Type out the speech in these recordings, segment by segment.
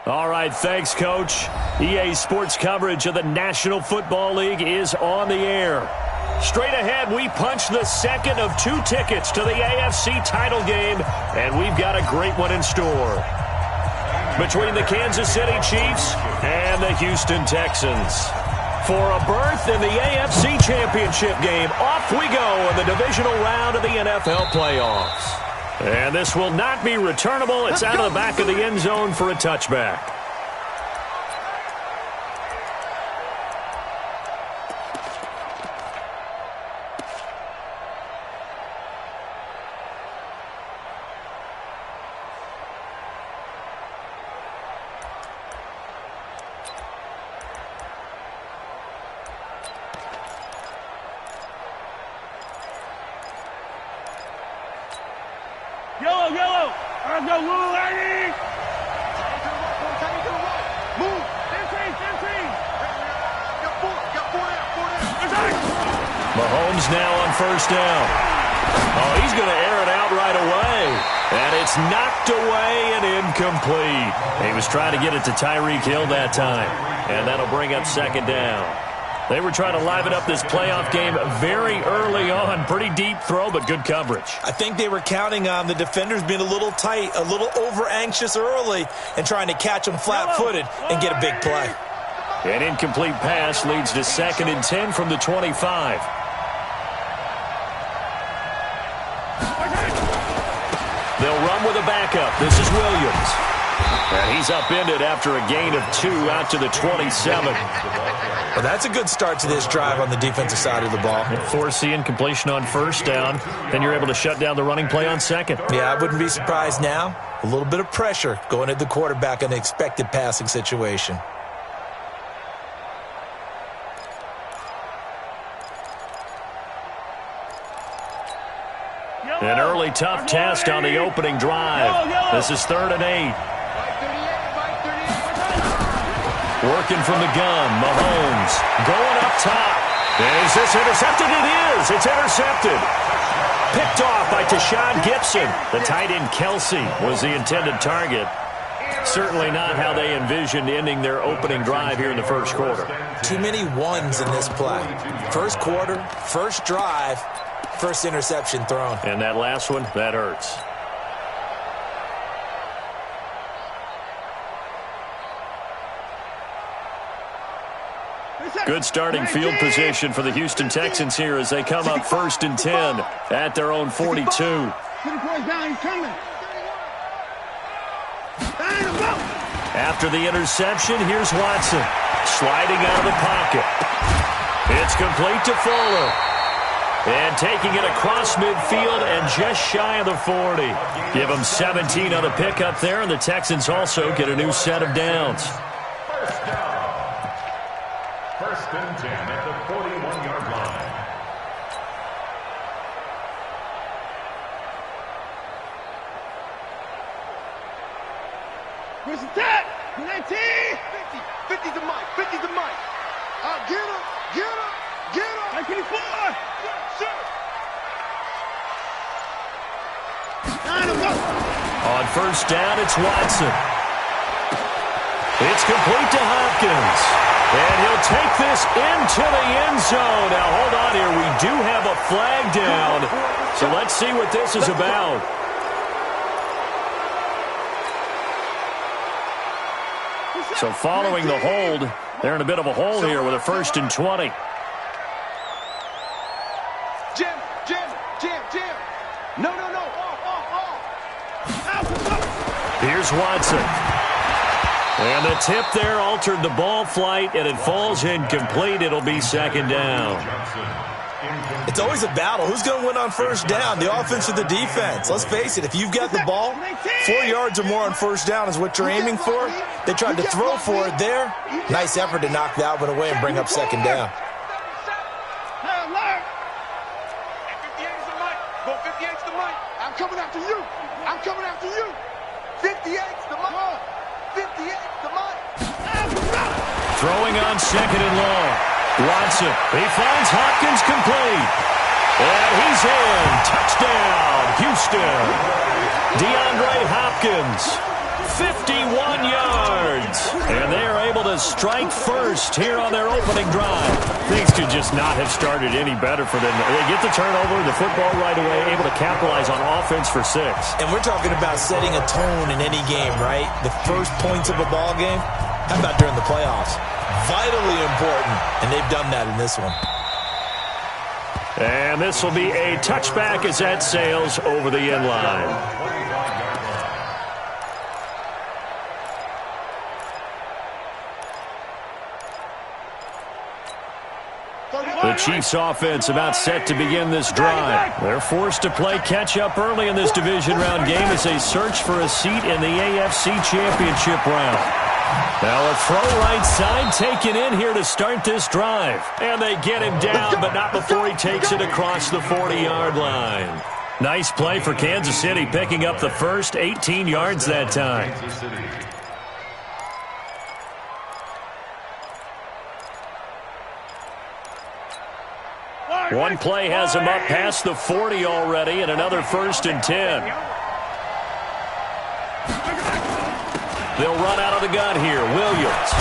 All right, thanks, Coach. EA Sports coverage of the National Football League is on the air. Straight ahead, we punch the second of 2 tickets to the AFC title game, and we've got a great one in store. Between the Kansas City Chiefs and the Houston Texans. For a berth in the AFC Championship game, off we go in the divisional round of the NFL playoffs. And this will not be returnable. It's out of the back of the end zone for a touchback. Yellow. Let's go, little lady. Move. 15. Mahomes now on first down. Oh, he's going to air it out right away. And it's knocked away and incomplete. He was trying to get it to Tyreek Hill that time. And that'll bring up second down. They were trying to liven up this playoff game very early on. Pretty deep throw, but good coverage. I think they were counting on the defenders being a little tight, a little over-anxious early, and trying to catch them flat-footed and get a big play. An incomplete pass leads to 2nd and 10 from the 25. They'll run with a backup. This is Williams. And he's upended after a gain of 2 out to the 27. Well, that's a good start to this drive on the defensive side of the ball. Force the incompletion on first down. Then you're able to shut down the running play on second. Yeah, I wouldn't be surprised now. A little bit of pressure going at the quarterback in an expected passing situation. An early tough test on the opening drive. This is 3rd and 8. Working from the gun, Mahomes going up top. Is this intercepted? It is. It's intercepted. Picked off by Tashawn Gibson. The tight end Kelsey was the intended target. Certainly not how they envisioned ending their opening drive here in the first quarter. Too many ones in this play. First quarter, first drive, first interception thrown. And that last one, that hurts. Good starting field position for the Houston Texans here as they come up 1st and 10 at their own 42. After the interception, here's Watson. Sliding out of the pocket. It's complete to Fuller. And taking it across midfield and just shy of the 40. Give them 17 on the pickup there, and the Texans also get a new set of downs. First and 10 at the 41-yard line. Where's the tap? 19. 50 to Mike. 50 to Mike. Get him. 94. On first down, it's Watson. It's complete to Hopkins. And he'll take this into the end zone. Now, hold on here. We do have a flag down. So let's see what this is about. So following the hold, they're in a bit of a hole here with a 1st and 20. Jim. No. Here's Watson. And the tip there altered the ball flight, and it falls incomplete. It'll be 2nd down. It's always a battle. Who's going to win on first down, the offense or the defense? Let's face it, if you've got the ball, 4 yards or more on first down is what you're aiming for. They tried to throw for it there. Nice effort to knock that one away and bring up 2nd down. I'm coming after you. 58's the mark. 58's the mark. Throwing on 2nd and long. Watson. He finds Hopkins complete. And he's in. Touchdown, Houston. DeAndre Hopkins 51 yards. And they are able to strike first here on their opening drive. Things could just not have started any better for them. They get the turnover, the football right away, able to capitalize on offense for 6. And we're talking about setting a tone in any game, right? The first points of a ball game. How about during the playoffs? Vitally important, and they've done that in this one. And this will be a touchback as that sails over the end line. The Chiefs offense about set to begin this drive. They're forced to play catch-up early in this division round game as they search for a seat in the AFC Championship round. Now a throw right side taken in here to start this drive. And they get him down, but not before he takes it across the 40-yard line. Nice play for Kansas City, picking up the first 18 yards that time. One play has him up past the 40 already, and another 1st and 10. They'll run out of the gun here. Williams.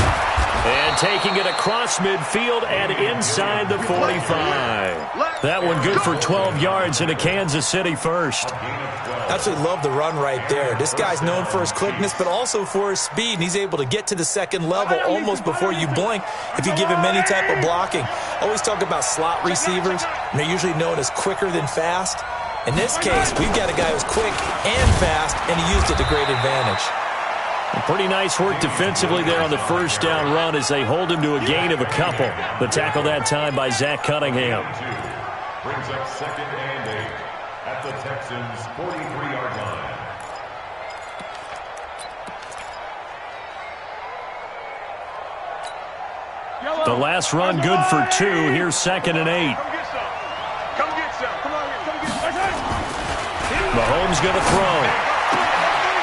And taking it across midfield and inside the 45. That one good for 12 yards into Kansas City first. Absolutely love the run right there. This guy's known for his quickness, but also for his speed. And he's able to get to the second level almost before you blink if you give him any type of blocking. Always talk about slot receivers, and they're usually known as quicker than fast. In this case, we've got a guy who's quick and fast, and he used it to great advantage. Pretty nice work defensively there on the first down run as they hold him to a gain of a couple. The tackle that time by Zach Cunningham. Brings up 2nd and 8 at the Texans' 43-yard line. The last run good for 2. Here's 2nd and 8. Come get some. Come on here. Come get some. Mahomes going to throw.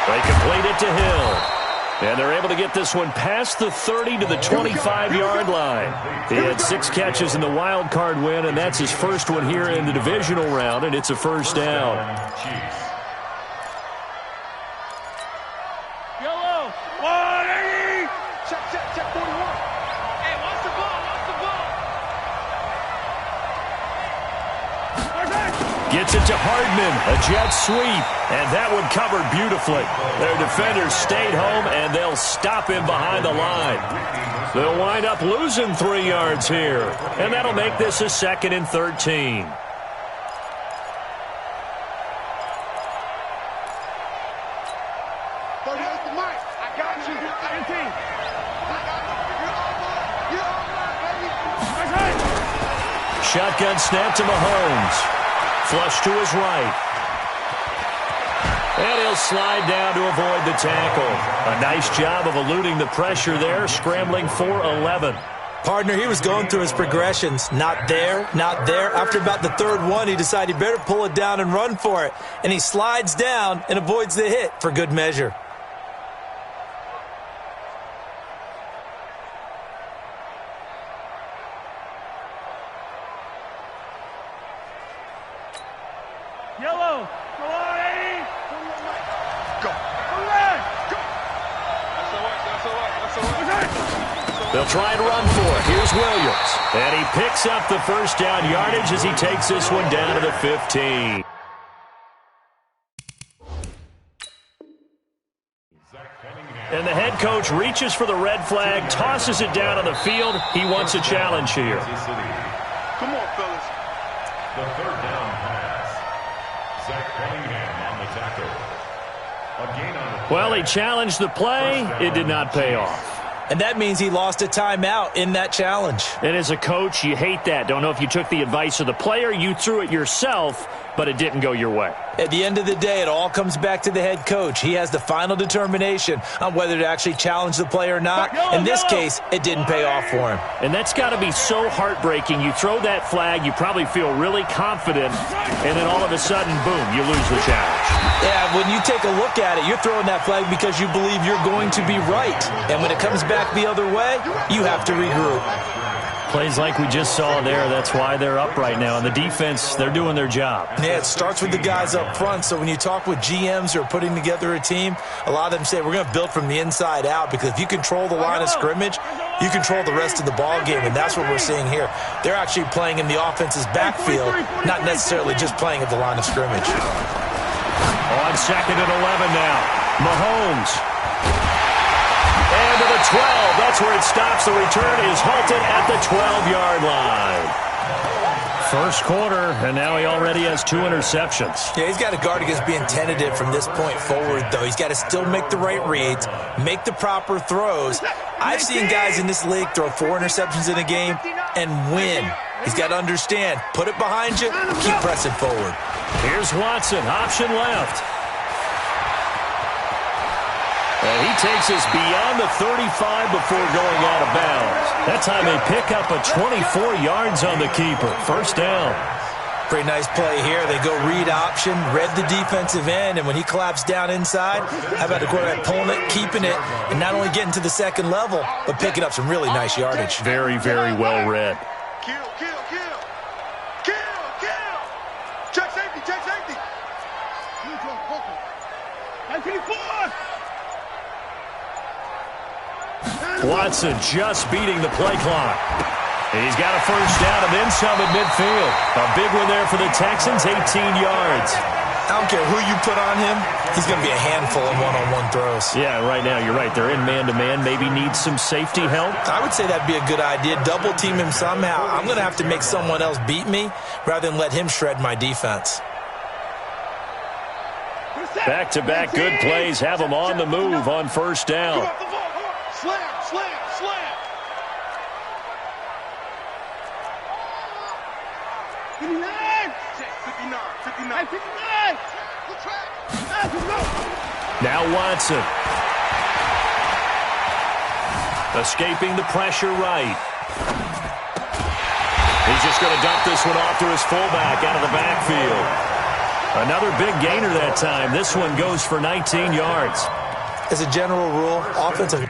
They complete it to Hill. And they're able to get this one past the 30 to the 25-yard line. He had 6 catches in the wild card win, and that's his first one here in the divisional round, and it's a first down. Yellow. 180. Check 41. Hey, watch the ball. Gets it to Hardman, a jet sweep, and that one covered beautifully. Their defenders stayed home, and they'll stop him behind the line. They'll wind up losing 3 yards here, and that'll make this a 2nd and 13. Shotgun snap to Mahomes. Flush to his right. And he'll slide down to avoid the tackle. A nice job of eluding the pressure there, scrambling for 11. Partner, he was going through his progressions. Not there, not there. After about the 3rd one, he decided he better pull it down and run for it. And he slides down and avoids the hit for good measure. Yellow. Go on, 80. Go. They'll try and run for it. Here's Williams. And he picks up the first down yardage as he takes this one down to the 15. And the head coach reaches for the red flag, tosses it down on the field. He wants a challenge here. Come on, fellas. The 3rd down pass. Zach Cunningham on the tackle. A gain on the play. Well, he challenged the play. It did not pay off. And that means he lost a timeout in that challenge. And as a coach, you hate that. Don't know if you took the advice of the player, you threw it yourself, but it didn't go your way. At the end of the day, it all comes back to the head coach. He has the final determination on whether to actually challenge the play or not. In this case, it didn't pay off for him. And that's got to be so heartbreaking. You throw that flag, you probably feel really confident, and then all of a sudden, boom, you lose the challenge. Yeah, when you take a look at it, you're throwing that flag because you believe you're going to be right. And when it comes back the other way, you have to regroup. Plays like we just saw there. That's why they're up right now. And the defense, they're doing their job. Yeah, it starts with the guys up front. So when you talk with GMs who are putting together a team, a lot of them say we're going to build from the inside out, because if you control the line of scrimmage, you control the rest of the ball game, and that's what we're seeing here. They're actually playing in the offense's backfield, not necessarily just playing at the line of scrimmage. On 2nd and 11 now. Mahomes. And to the 12. That's where it stops. The return is halted at the 12-yard line. First quarter, and now he already has 2 interceptions. Yeah, he's got to guard against being tentative from this point forward, though. He's got to still make the right reads, make the proper throws. I've seen guys in this league throw 4 interceptions in a game and win. He's got to understand, put it behind you, keep pressing forward. Here's Watson, option left. And he takes us beyond the 35 before going out of bounds. That time they pick up a 24 yards on the keeper. First down. Pretty nice play here. They go read option, read the defensive end, and when he collapsed down inside, how about the quarterback pulling it, keeping it, and not only getting to the second level, but picking up some really nice yardage. Very, very well read. Kill, kill, kill. Kill, kill. Check safety, check safety. Watson just beating the play clock. He's got a first down and then some at midfield. A big one there for the Texans, 18 yards. I don't care who you put on him, he's going to be a handful of one-on-one throws. Yeah, right now, you're right. They're in man-to-man. Maybe need some safety help. I would say that'd be a good idea. Double team him somehow. I'm going to have to make someone else beat me rather than let him shred my defense. Back-to-back good plays have them on the move on first down. Slam, slam, slam. 59. 59. 59. Now Watson. Escaping the pressure right. He's just going to dump this one off to his fullback out of the backfield. Another big gainer that time. This one goes for 19 yards. As a general rule, offensive...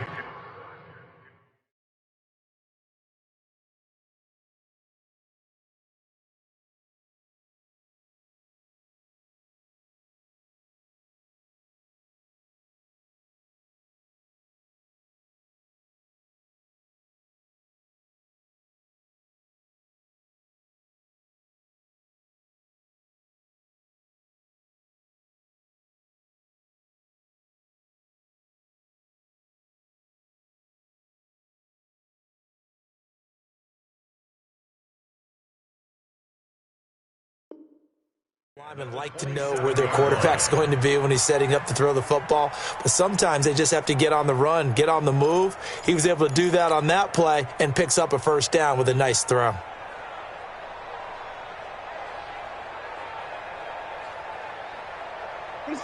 linemen like to know where their quarterback's going to be when he's setting up to throw the football, but sometimes they just have to get on the run, get on the move. He was able to do that on that play and picks up a first down with a nice throw.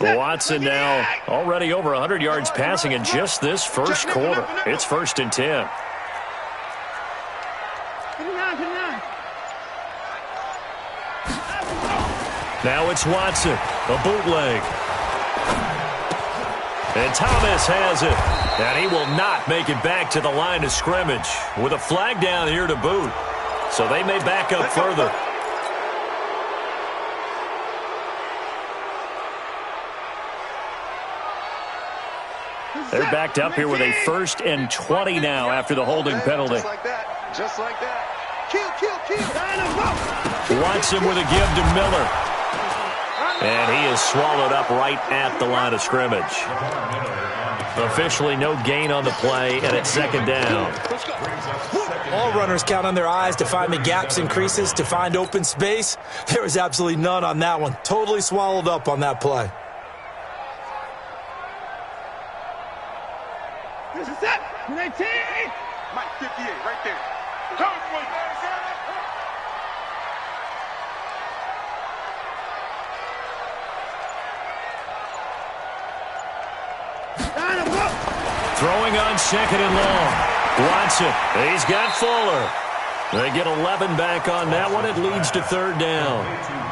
Watson now already over 100 yards passing in just this first quarter. It's 1st and 10. Now it's Watson, a bootleg. And Thomas has it. And he will not make it back to the line of scrimmage with a flag down here to boot. So they may back up further. They're backed up here with a 1st and 20 now after the holding penalty. Just like that. Just like that. Kill, kill, kill. Watson with a give to Miller. And he is swallowed up right at the line of scrimmage. Officially no gain on the play, and it's 2nd down. All runners count on their eyes to find the gaps and creases, to find open space. There was absolutely none on that one. Totally swallowed up on that play. This is it. 19. Mike 58 right there. Come for you. Throwing on 2nd and long. Watson, he's got Fuller. They get 11 back on that one. It leads to third down.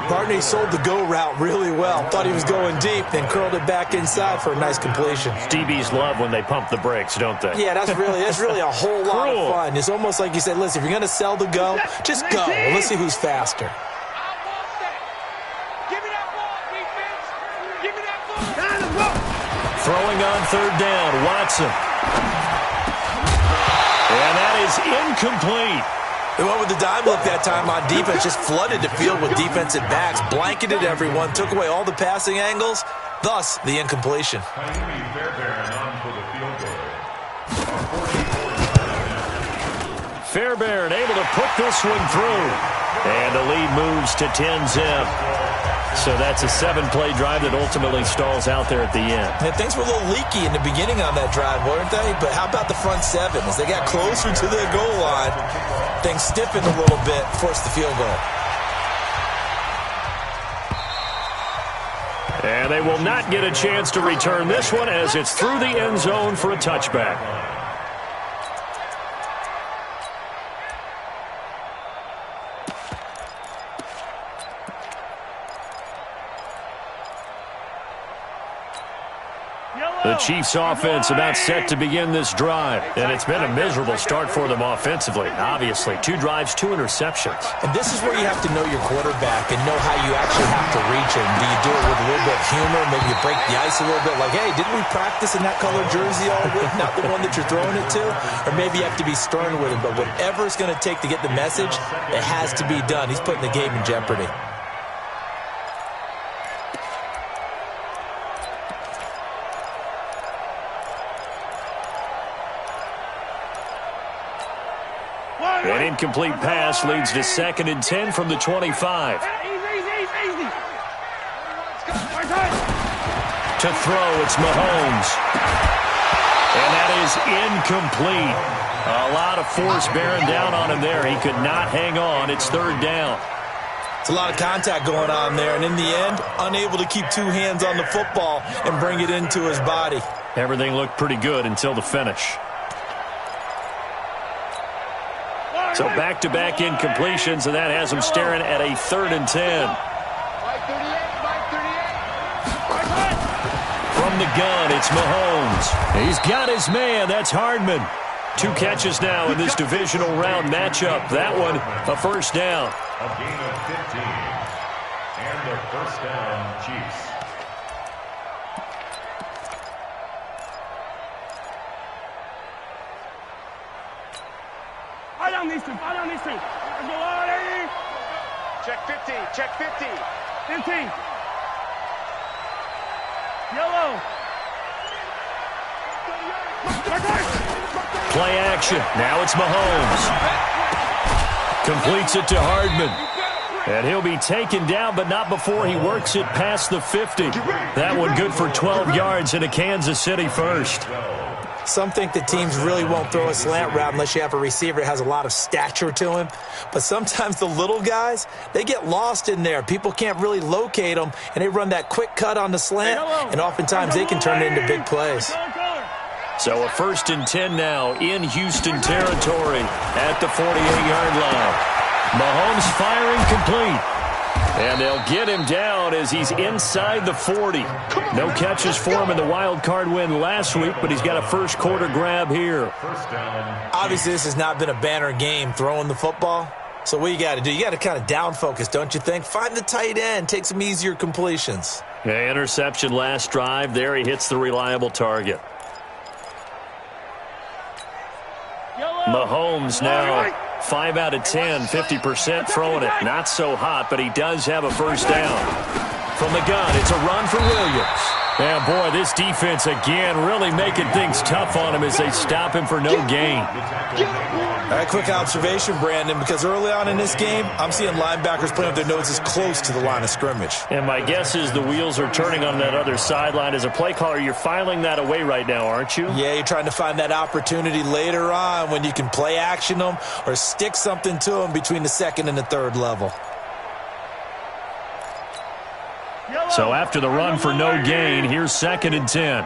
Barney sold the go route really well. Thought he was going deep, then curled it back inside for a nice completion. DBs love when they pump the brakes, don't they? Yeah, that's really a whole lot of fun. It's almost like you said, listen, if you're going to sell the go, just go. Well, let's see who's faster. Throwing on third down, Watson. And that is incomplete. They went with the dime look that time on defense, just flooded the field with defensive backs, blanketed everyone, took away all the passing angles, thus the incompletion. Fairbairn able to put this one through. And the lead moves to 10-zip. So that's a 7-play drive that ultimately stalls out there at the end. And things were a little leaky in the beginning on that drive, weren't they? But how about the front seven? As they got closer to their goal line, things stiffened a little bit, forced the field goal. And they will not get a chance to return this one as it's through the end zone for a touchback. The Chiefs offense about set to begin this drive. And it's been a miserable start for them offensively. Obviously, 2 drives, 2 interceptions. And this is where you have to know your quarterback and know how you actually have to reach him. Do you do it with a little bit of humor? Maybe you break the ice a little bit like, hey, didn't we practice in that colored jersey all week? Not the one that you're throwing it to? Or maybe you have to be stern with him. But whatever it's going to take to get the message, it has to be done. He's putting the game in jeopardy. An incomplete pass leads to 2nd and 10 from the 25. Easy. To throw, it's Mahomes. And that is incomplete. A lot of force bearing down on him there. He could not hang on. It's 3rd down. It's a lot of contact going on there, and in the end, unable to keep 2 hands on the football and bring it into his body. Everything looked pretty good until the finish. So back-to-back incompletions, and that has him staring at a 3rd and 10. From the gun, it's Mahomes. He's got his man. That's Hardman. 2 catches now in this divisional round matchup. That one, a first down. A gain of 15. And a first down, Chiefs. Fire down these two. Let's go, Artie. Check 50. 15. Yellow. Play action. Now it's Mahomes. Completes it to Hardman. And he'll be taken down, but not before he works it past the 50. That one good for 12 yards into Kansas City first. Some think that teams really won't throw a slant route unless you have a receiver that has a lot of stature to him. But sometimes the little guys, they get lost in there. People can't really locate them, and they run that quick cut on the slant, and oftentimes they can turn it into big plays. So a 1st and 10 now in Houston territory at the 48-yard line. Mahomes firing complete. And they'll get him down as he's inside the 40. No catches for him in the wild card win last week, but he's got a first quarter grab here. Obviously, this has not been a banner game throwing the football. So what you got to do, you got to kind of down focus, don't you think? Find the tight end, take some easier completions. Yeah, interception last drive. There he hits the reliable target. Mahomes now 5 out of 10, 50% throwing it. Not so hot, but he does have a first down. From the gun, it's a run for Williams. And, boy, this defense, again, really making things tough on him as they stop him for no gain. All right, quick observation, Brandon, because early on in this game, I'm seeing linebackers playing with their noses close to the line of scrimmage. And my guess is the wheels are turning on that other sideline. As a play caller, you're filing that away right now, aren't you? Yeah, you're trying to find that opportunity later on when you can play action them or stick something to them between the 2nd and the 3rd level. So after the run for no gain, here's 2nd and 10.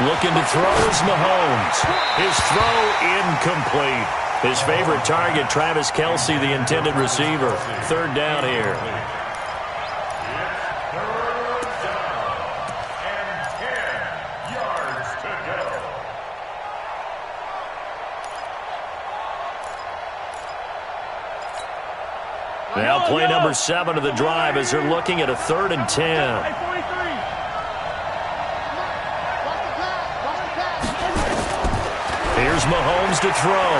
Looking to throw is Mahomes. His throw incomplete. His favorite target, Travis Kelce, the intended receiver. Third down here. Now play number 7 of the drive as they're looking at a 3rd and 10. Here's Mahomes to throw.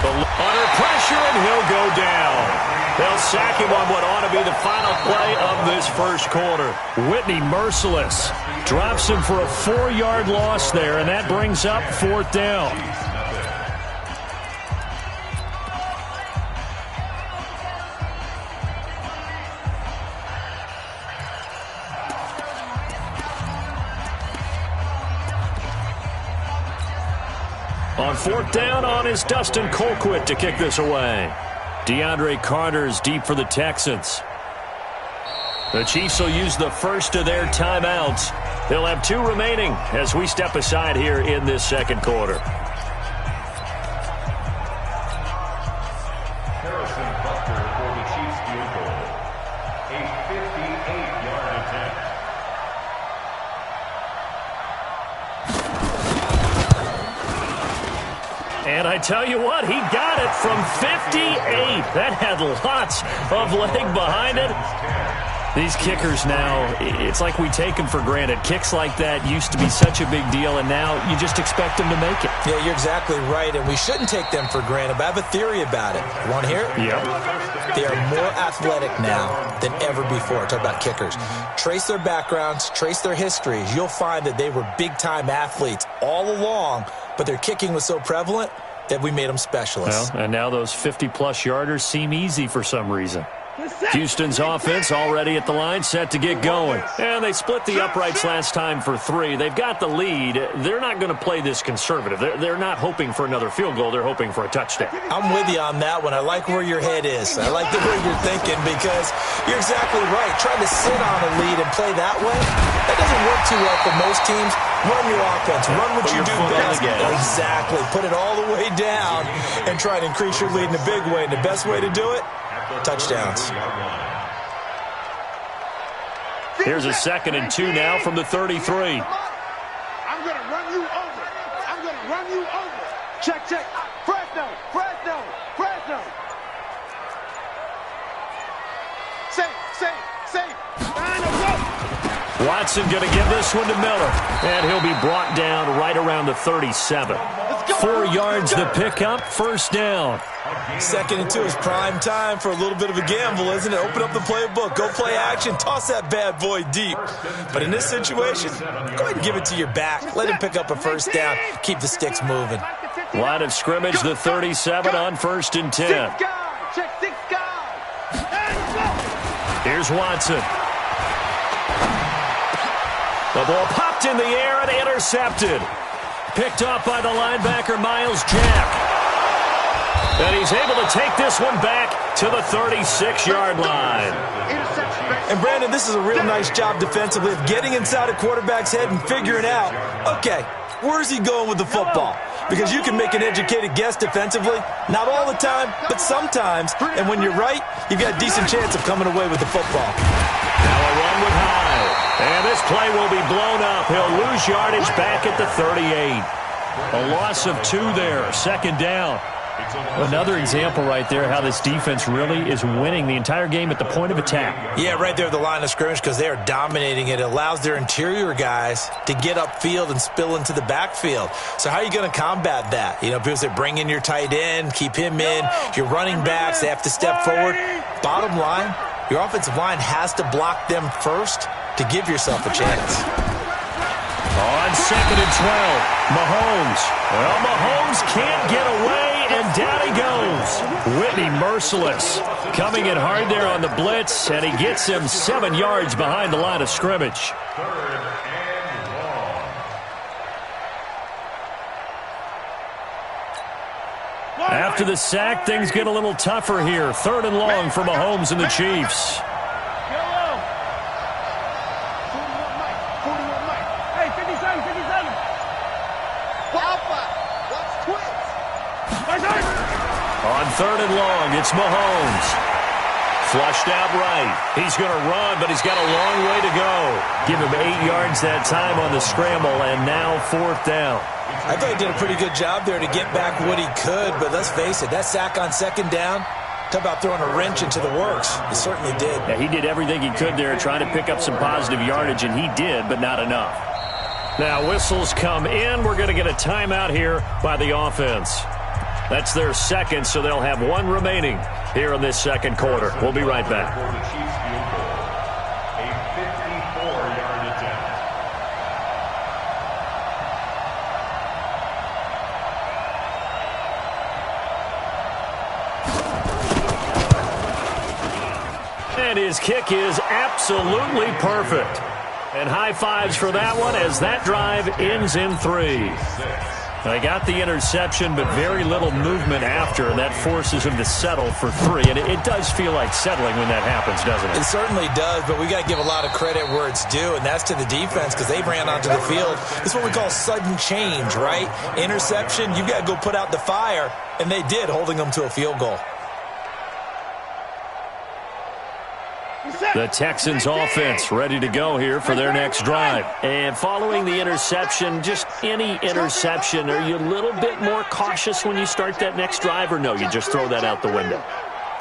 Under pressure, and he'll go down. They'll sack him on what ought to be the final play of this first quarter. Whitney merciless. Drops him for a 4-yard loss there, and that brings up 4th down. On 4th down on is Dustin Colquitt to kick this away. DeAndre Carter's deep for the Texans. The Chiefs will use the first of their timeouts. They'll have 2 remaining as we step aside here in this second quarter. And I tell you what, he got it from 58. That had lots of leg behind it. These kickers now, it's like we take them for granted. Kicks like that used to be such a big deal, and now you just expect them to make it. Yeah, you're exactly right, and we shouldn't take them for granted, but I have a theory about it. Want to hear it? Yeah. They are more athletic now than ever before. Talk about kickers. Trace their backgrounds, trace their histories. You'll find that they were big-time athletes all along, but their kicking was so prevalent that we made them specialists. Well, and now those 50-plus yarders seem easy for some reason. Houston's offense already at the line, set to get going. And they split the uprights last time for 3. They've got the lead. They're not going to play this conservative. They're not hoping for another field goal. They're hoping for a touchdown. I'm with you on that one. I like where your head is. I like the way you're thinking because you're exactly right. Trying to sit on a lead and play that way, that doesn't work too well for most teams. Run your offense. Run what you do best. Exactly. Put it all the way down and try to increase your lead in a big way. And the best way to do it, touchdowns. Here's a 2nd and 2 now from the 33. I'm going to run you over. I'm going to run you over. Check, check. Fresno. Safe. Watson going to give this one to Miller. And he'll be brought down right around the 37. 4 yards the pickup, 1st down. 2nd and 2 is prime time for a little bit of a gamble, isn't it? Open up the playbook, go play action, toss that bad boy deep. But in this situation, go ahead and give it to your back. Let him pick up a 1st down. Keep the sticks moving. Line of scrimmage, the 37 on 1st and 10. Check 6 guys. Here's Watson. The ball popped in the air and intercepted. Picked off by the linebacker, Miles Jack. And he's able to take this one back to the 36-yard line. And, Brandon, this is a real nice job defensively of getting inside a quarterback's head and figuring out, okay, where's he going with the football? Because you can make an educated guess defensively. Not all the time, but sometimes. And when you're right, you've got a decent chance of coming away with the football. Now a run with Hyde. And this play will be blown up. He'll lose yardage back at the 38. A loss of 2 there, 2nd down. Another example right there how this defense really is winning the entire game at the point of attack. Yeah, right there at the line of scrimmage because they are dominating it. It allows their interior guys to get upfield and spill into the backfield. So how are you going to combat that? You know, people say bring in your tight end, keep him in. Your running backs, they have to step forward. Bottom line, your offensive line has to block them first to give yourself a chance. On 2nd and 12, Mahomes. Well, Mahomes can't get away. And down he goes. Whitney merciless. Coming in hard there on the blitz, and he gets him 7 yards behind the line of scrimmage. 3rd and long. After the sack, things get a little tougher here. 3rd and long for Mahomes and the Chiefs. third and long. It's Mahomes. Flushed out right. He's going to run, but he's got a long way to go. Give him 8 yards that time on the scramble, and now fourth down. I thought he did a pretty good job there to get back what he could, but let's face it, that sack on second down, talk about throwing a wrench into the works. He certainly did. Yeah, he did everything he could there, trying to pick up some positive yardage, and he did, but not enough. Now whistles come in. We're going to get a timeout here by the offense. That's their second, so they'll have one remaining here in this second quarter. We'll be right back. For the Chiefs field goal, a 54-yard attempt. And his kick is absolutely perfect. And high fives for that one as that drive ends in 3. They got the interception, but very little movement after, and that forces him to settle for 3. And it does feel like settling when that happens, doesn't it? It certainly does, but we got to give a lot of credit where it's due, and that's to the defense because they ran onto the field. It's what we call sudden change, right? Interception, you got to go put out the fire, and they did, holding them to a field goal. The Texans offense ready to go here for their next drive. And following the interception, just any interception, are you a little bit more cautious when you start that next drive, or no, you just throw that out the window?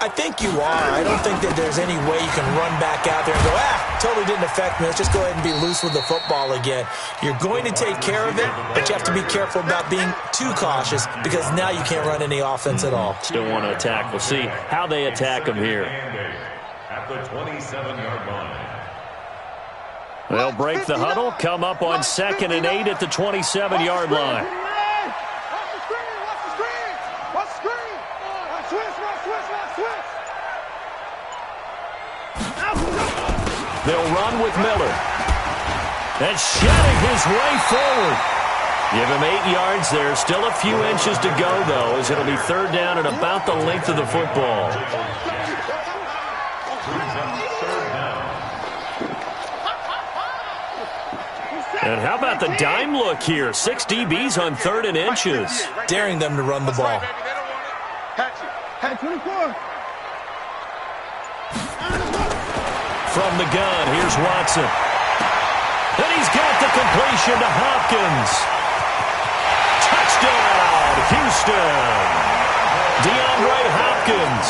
I think you are. I don't think that there's any way you can run back out there and go, totally didn't affect me. Let's just go ahead and be loose with the football again. You're going to take care of it, but you have to be careful about being too cautious because now you can't run any offense at all. Still want to attack. We'll see how they attack them here. At the 27-yard line. They'll break the huddle, come up on 2nd and 8 at the 27-yard line. They'll run with Miller. And shedding his way forward. Give him 8 yards there. Still a few inches to go, though, as it'll be third down and about the length of the football. And how about the dime look here? 6 DBs on 3rd and inches. Daring them to run the ball. From the gun, here's Watson. And he's got the completion to Hopkins. Touchdown, Houston. DeAndre Hopkins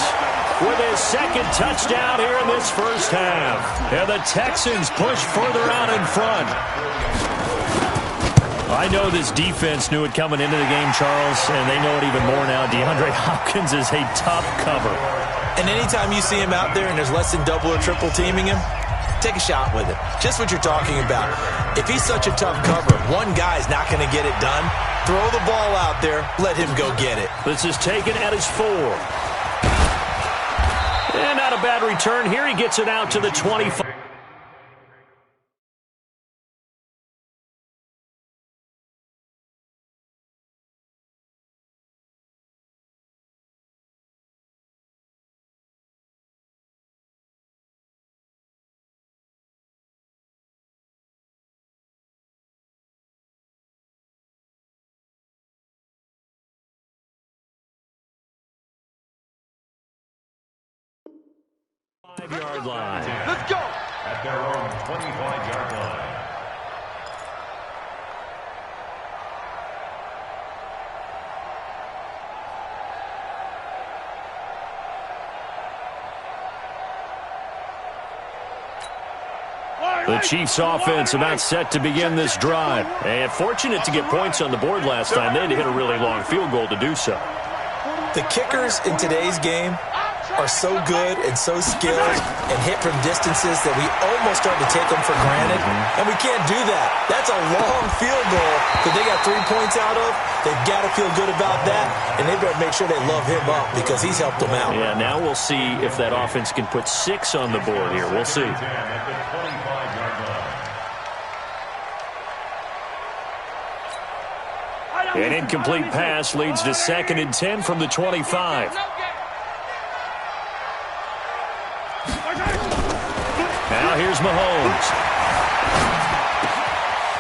with his second touchdown here in this first half. And the Texans push further out in front. I know this defense knew it coming into the game, Charles, and they know it even more now. DeAndre Hopkins is a tough cover. And anytime you see him out there and there's less than double or triple teaming him, take a shot with it. Just what you're talking about. If he's such a tough cover, one guy's not going to get it done. Throw the ball out there. Let him go get it. This is taken at his 4. And not a bad return here. He gets it out to the 25. Yard line. Let's go. At their own 25-yard line. The Chiefs offense about set to begin this drive. And fortunate to get points on the board last time. They had to hit a really long field goal to do so. The kickers in today's game are so good and so skilled and hit from distances that we almost start to take them for granted, and we can't do that. That's a long field goal that they got 3 points out of. They've got to feel good about that, and they better make sure they love him up because he's helped them out. Yeah, now we'll see if that offense can put 6 on the board here. We'll see. An incomplete pass leads to 2nd and 10 from the 25. Now here's Mahomes.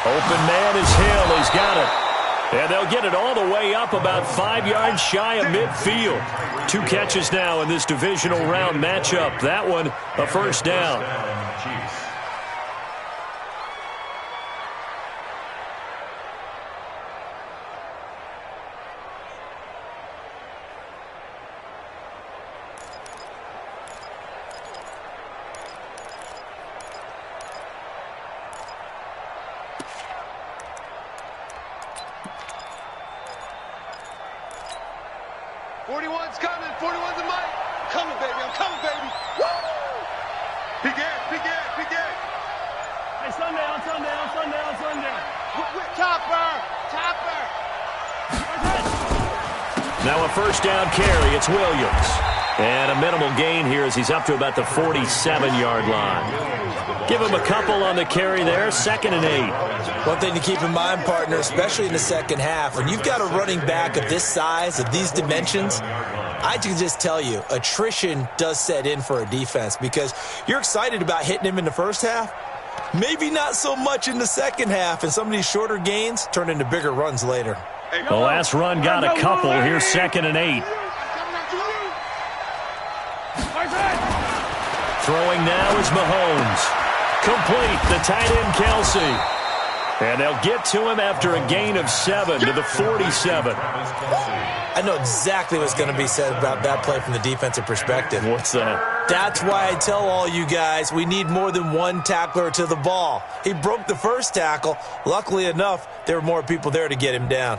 Open man is Hill. He's got it. And they'll get it all the way up about 5 yards shy of midfield. 2 catches now in this divisional round matchup. That one, a first down. Chiefs. Now a first down carry. It's Williams. And a minimal gain here as he's up to about the 47-yard line. Give him a couple on the carry there. 2nd and 8. One thing to keep in mind, partner, especially in the second half, when you've got a running back of this size, of these dimensions, I can just tell you, attrition does set in for a defense because you're excited about hitting him in the first half. Maybe not so much in the second half, and some of these shorter gains turn into bigger runs later. The last run got a couple. Here's 2nd and 8. Throwing now is Mahomes. Complete. The tight end, Kelsey. And they'll get to him after a gain of 7 to the 47. I know exactly what's going to be said about that play from the defensive perspective. What's that? That's why I tell all you guys we need more than one tackler to the ball. He broke the first tackle. Luckily enough, there were more people there to get him down.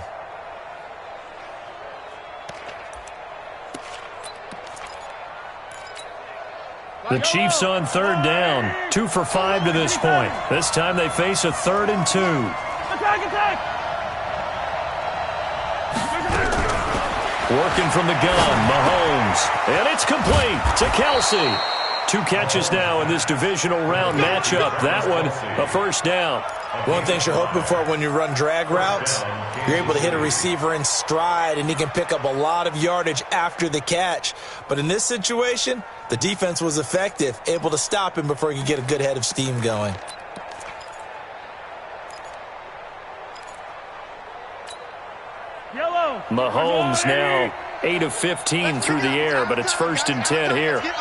The Chiefs on 3rd down. 2 for 5 to this point. This time they face a 3rd and 2. Attack! Working from the gun, Mahomes. And it's complete to Kelsey. 2 catches now in this divisional round matchup. That one, a first down. One thing you're hoping for when you run drag routes, you're able to hit a receiver in stride, and he can pick up a lot of yardage after the catch. But in this situation, the defense was effective, able to stop him before he could get a good head of steam going. Mahomes now 8 of 15 through the air, but it's 1st and 10 here. Attack!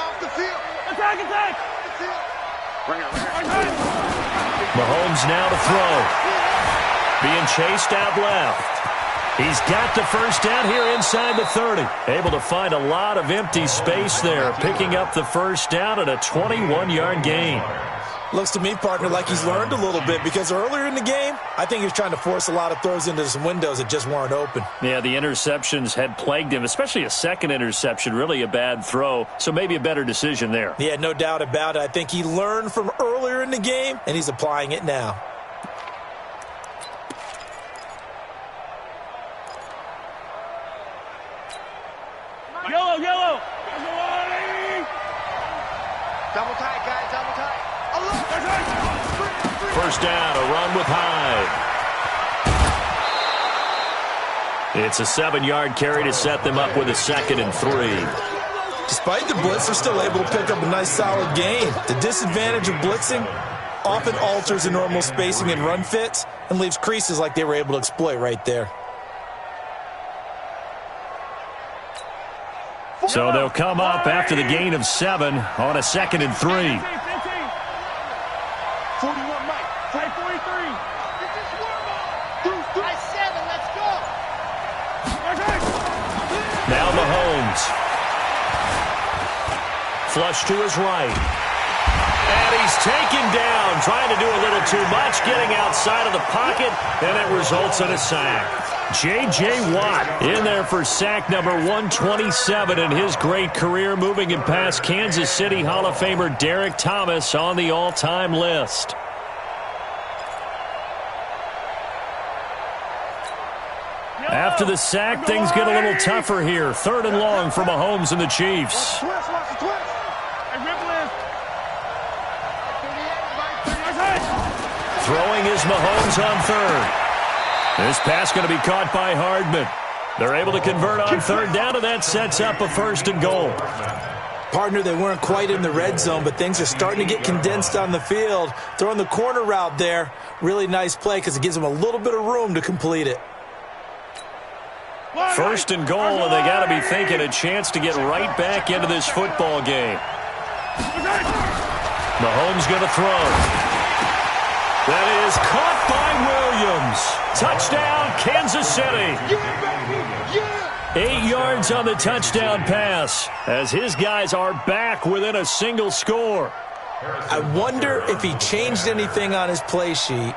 Mahomes now to throw. Being chased out left. He's got the first down here inside the 30. Able to find a lot of empty space there, picking up the first down at a 21-yard gain. Looks to me, partner, like he's learned a little bit because earlier in the game, I think he was trying to force a lot of throws into some windows that just weren't open. Yeah, the interceptions had plagued him, especially a second interception, really a bad throw, so maybe a better decision there. Yeah, no doubt about it. I think he learned from earlier in the game, and he's applying it now. Yellow! Double tight, guys, double tight. First down, a run with Hyde. It's a 7-yard carry to set them up with a 2nd and 3. Despite the blitz, they're still able to pick up a nice solid gain. The disadvantage of blitzing often alters the normal spacing and run fits and leaves creases like they were able to exploit right there. So they'll come up after the gain of 7 on a 2nd and 3. 41, Mike. 43. High 7, let's go. Now Mahomes. Flush to his right. And he's taken down, trying to do a little too much, getting outside of the pocket, and it results in a sack. J.J. Watt in there for sack number 127 in his great career, moving him past Kansas City Hall of Famer Derek Thomas on the all-time list. After the sack, things get a little tougher here. 3rd and long for Mahomes and the Chiefs. Throwing is Mahomes on 3rd. This pass going to be caught by Hardman. They're able to convert on 3rd down, and that sets up a 1st and goal. Partner, they weren't quite in the red zone, but things are starting to get condensed on the field. Throwing the corner route there, really nice play because it gives them a little bit of room to complete it. First and goal, and they got to be thinking a chance to get right back into this football game. Mahomes going to throw. That is caught by Williams. Touchdown, Kansas City. 8 yards on the touchdown pass as his guys are back within a single score. I wonder if he changed anything on his play sheet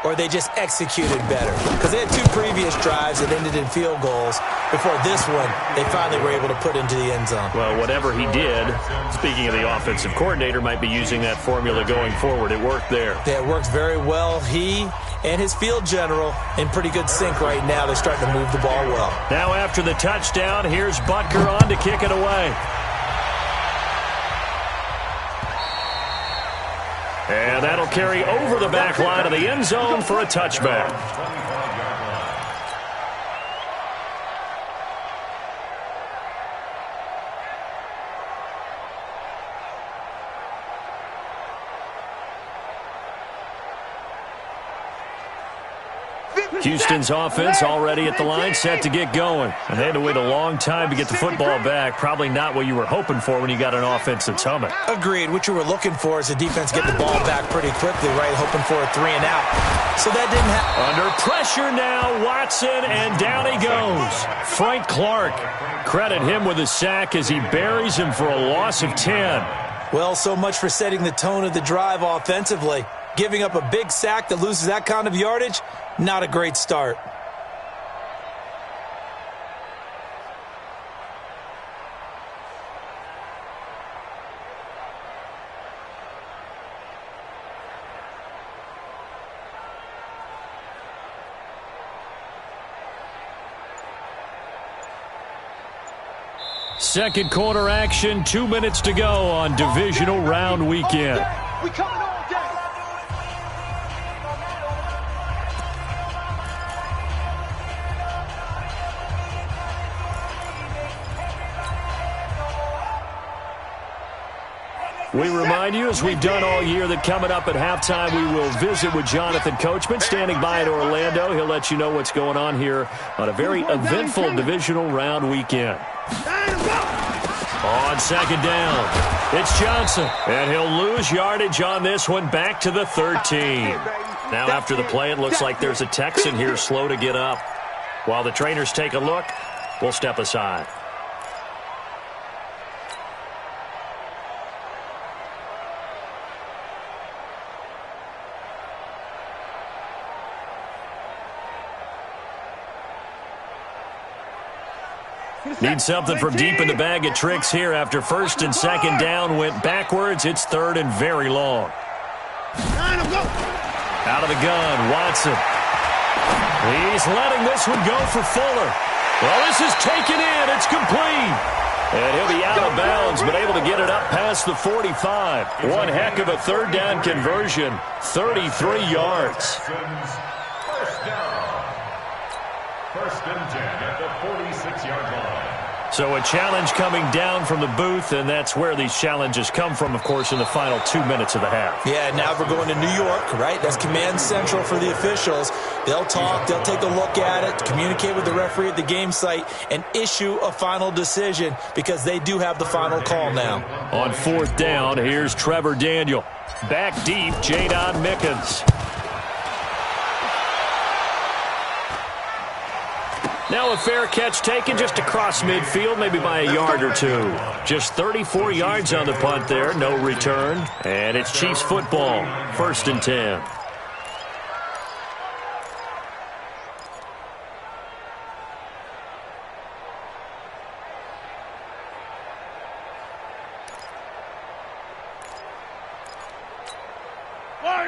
or they just executed better. Because they had 2 previous drives that ended in field goals. Before this one, they finally were able to put into the end zone. Well, whatever he did, speaking of the offensive coordinator, might be using that formula going forward. It worked there. Yeah, it worked very well. He and his field general in pretty good sync right now. They're starting to move the ball well. Now after the touchdown, here's Butker on to kick it away. And that'll carry over the back line of the end zone for a touchback. Houston's offense already at the line, set to get going. And they had to wait a long time to get the football back. Probably not what you were hoping for when you got an offense that's humming. Agreed. What you were looking for is the defense get the ball back pretty quickly, right? Hoping for a 3 and out. So that didn't happen. Under pressure now, Watson, and down he goes. Frank Clark. Credit him with a sack as he buries him for a loss of 10. Well, so much for setting the tone of the drive offensively. Giving up a big sack that loses that kind of yardage, not a great start. Second quarter action, 2 minutes to go on divisional round weekend. We coming all day. We remind you, as we've done all year, that coming up at halftime, we will visit with Jonathan Coachman, standing by in Orlando. He'll let you know what's going on here on a very eventful divisional round weekend. On second down, it's Johnson, and he'll lose yardage on this one, back to the 13. Now after the play, it looks like there's a Texan here slow to get up. While the trainers take a look, we'll step aside. Need something from deep in the bag of tricks here after first and second down went backwards. It's third and very long. Out of the gun, Watson. He's letting this one go for Fuller. Well, this is taken in. It's complete. And he'll be out of bounds, but able to get it up past the 45. One heck of a third down conversion. 33 yards. First down. First and 10 at the 46-yard line. So a challenge coming down from the booth, and that's where these challenges come from, of course, in the final 2 minutes of the half. Yeah, now we're going to New York, right? That's command central for the officials. They'll talk, they'll take a look at it, communicate with the referee at the game site, and issue a final decision because they do have the final call now. On fourth down, here's Trevor Daniel. Back deep, Jadon Mickens. Now a fair catch taken just across midfield, maybe by a yard or two. Just 34 yards on the punt there, no return. And it's Chiefs football, first and 10.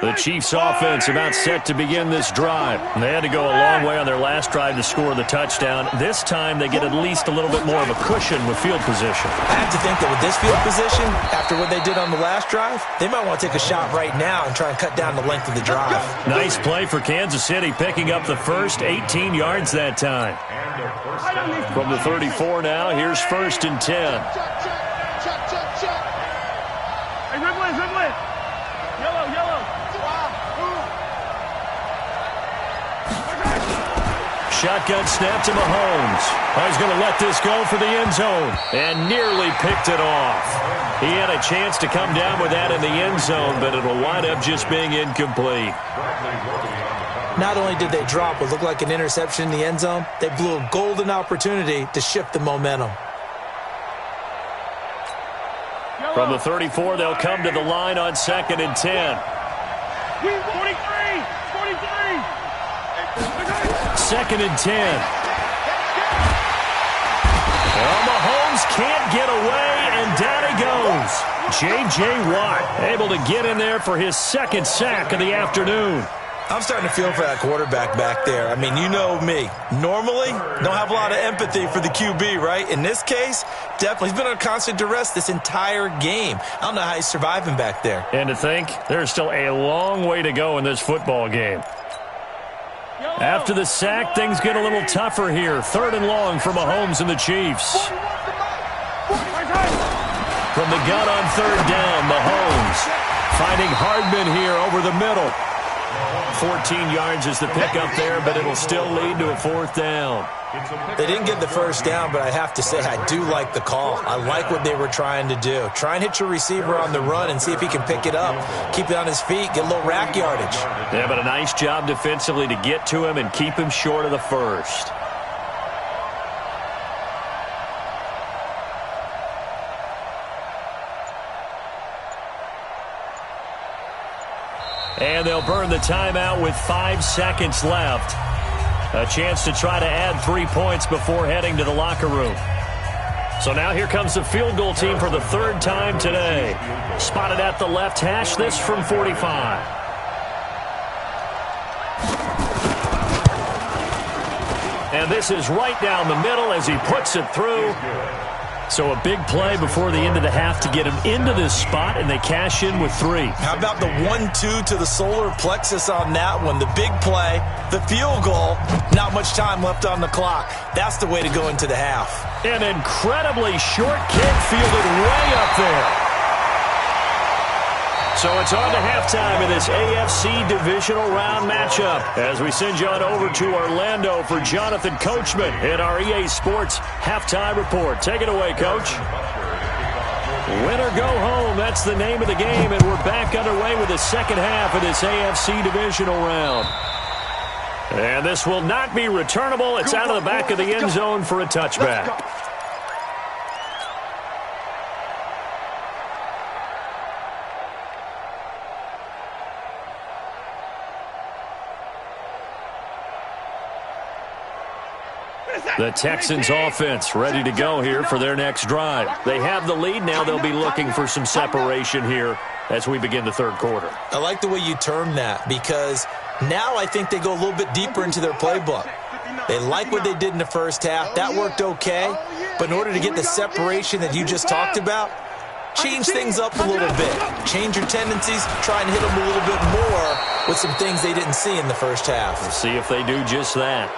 The Chiefs offense about set to begin this drive. They had to go a long way on their last drive to score the touchdown. This time they get at least a little bit more of a cushion with field position. I have to think that with this field position, after what they did on the last drive, they might want to take a shot right now and try and cut down the length of the drive. Nice play for Kansas City, picking up the first 18 yards that time. From the 34 now, here's first and 10. Hey, Ridley. Yellow. shotgun snap to Mahomes. Oh, he's going to let this go for the end zone and nearly picked it off. He had a chance to come down with that in the end zone, but it'll wind up just being incomplete. Not only did they drop what looked like an interception in the end zone, they blew a golden opportunity to shift the momentum. From the 34, they'll come to the line on 2nd and 10. 43! 2nd and 10. Well, Mahomes can't get away, and down he goes. J.J. Watt able to get in there for his 2nd sack of the afternoon. I'm starting to feel for that quarterback back there. I mean, you know me. Normally, don't have a lot of empathy for the QB, right? In this case, definitely. He's been under constant duress this entire game. I don't know how he's surviving back there. And to think, there's still a long way to go in this football game. After the sack, things get a little tougher here. 3rd and long for Mahomes and the Chiefs. From the gun on 3rd down, Mahomes finding Hardman here over the middle. 14 yards is the pickup there, but it'll still lead to a 4th down. They didn't get the 1st down, but I have to say I do like the call. I like what they were trying to do. Try and hit your receiver on the run and see if he can pick it up. Keep it on his feet, get a little rack yardage. Yeah, but a nice job defensively to get to him and keep him short of the 1st. And they'll burn the timeout with 5 seconds left. A chance to try to add 3 points before heading to the locker room. So now here comes the field goal team for the 3rd time today. Spotted at the left hash, this from 45. And this is right down the middle as he puts it through. So a big play before the end of the half to get him into this spot, and they cash in with 3. How about the 1-2 to the solar plexus on that one? The big play, the field goal, not much time left on the clock. That's the way to go into the half. An incredibly short kick fielded way up there. So it's on to halftime in this AFC divisional round matchup as we send you on over to Orlando for Jonathan Coachman in our EA Sports Halftime Report. Take it away, Coach. Win or go home, that's the name of the game, and we're back underway with the 2nd half of this AFC divisional round. And this will not be returnable. It's out of the back of the end zone for a touchback. The Texans offense ready to go here for their next drive. They have the lead. Now they'll be looking for some separation here as we begin the 3rd quarter. I like the way you term that because now I think they go a little bit deeper into their playbook. They like what they did in the 1st half. That worked okay. But in order to get the separation that you just talked about, change things up a little bit. Change your tendencies. Try and hit them a little bit more with some things they didn't see in the 1st half. We'll see if they do just that.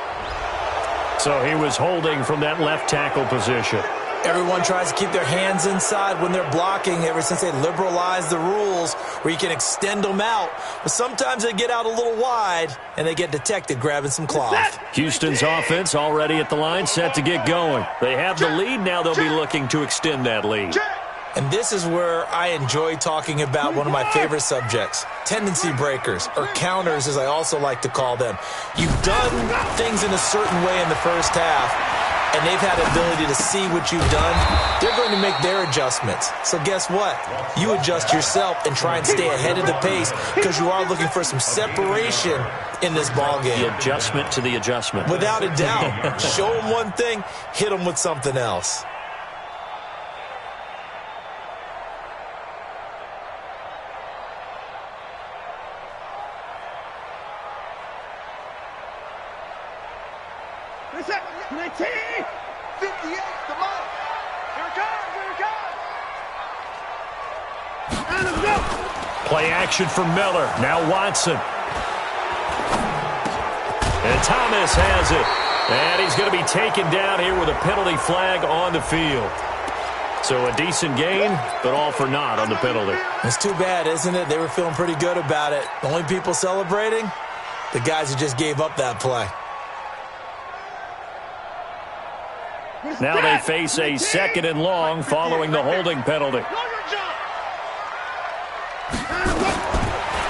So he was holding from that left tackle position. Everyone tries to keep their hands inside when they're blocking ever since they liberalized the rules where you can extend them out. But sometimes they get out a little wide and they get detected grabbing some cloth. Houston's offense already at the line, set to get going. They have the lead. Now they'll be looking to extend that lead. And this is where I enjoy talking about one of my favorite subjects, tendency breakers, or counters as I also like to call them. You've done things in a certain way in the 1st half, and they've had the ability to see what you've done. They're going to make their adjustments. So guess what? You adjust yourself and try and stay ahead of the pace because you are looking for some separation in this ballgame. The adjustment to the adjustment. Without a doubt. Show them one thing, hit them with something else. Play action for Miller. Now Watson. And Thomas has it. And he's going to be taken down here with a penalty flag on the field. So a decent gain, but all for naught on the penalty. It's too bad, isn't it? They were feeling pretty good about it. The only people celebrating, the guys who just gave up that play. Now they face a 2nd and long following the holding penalty.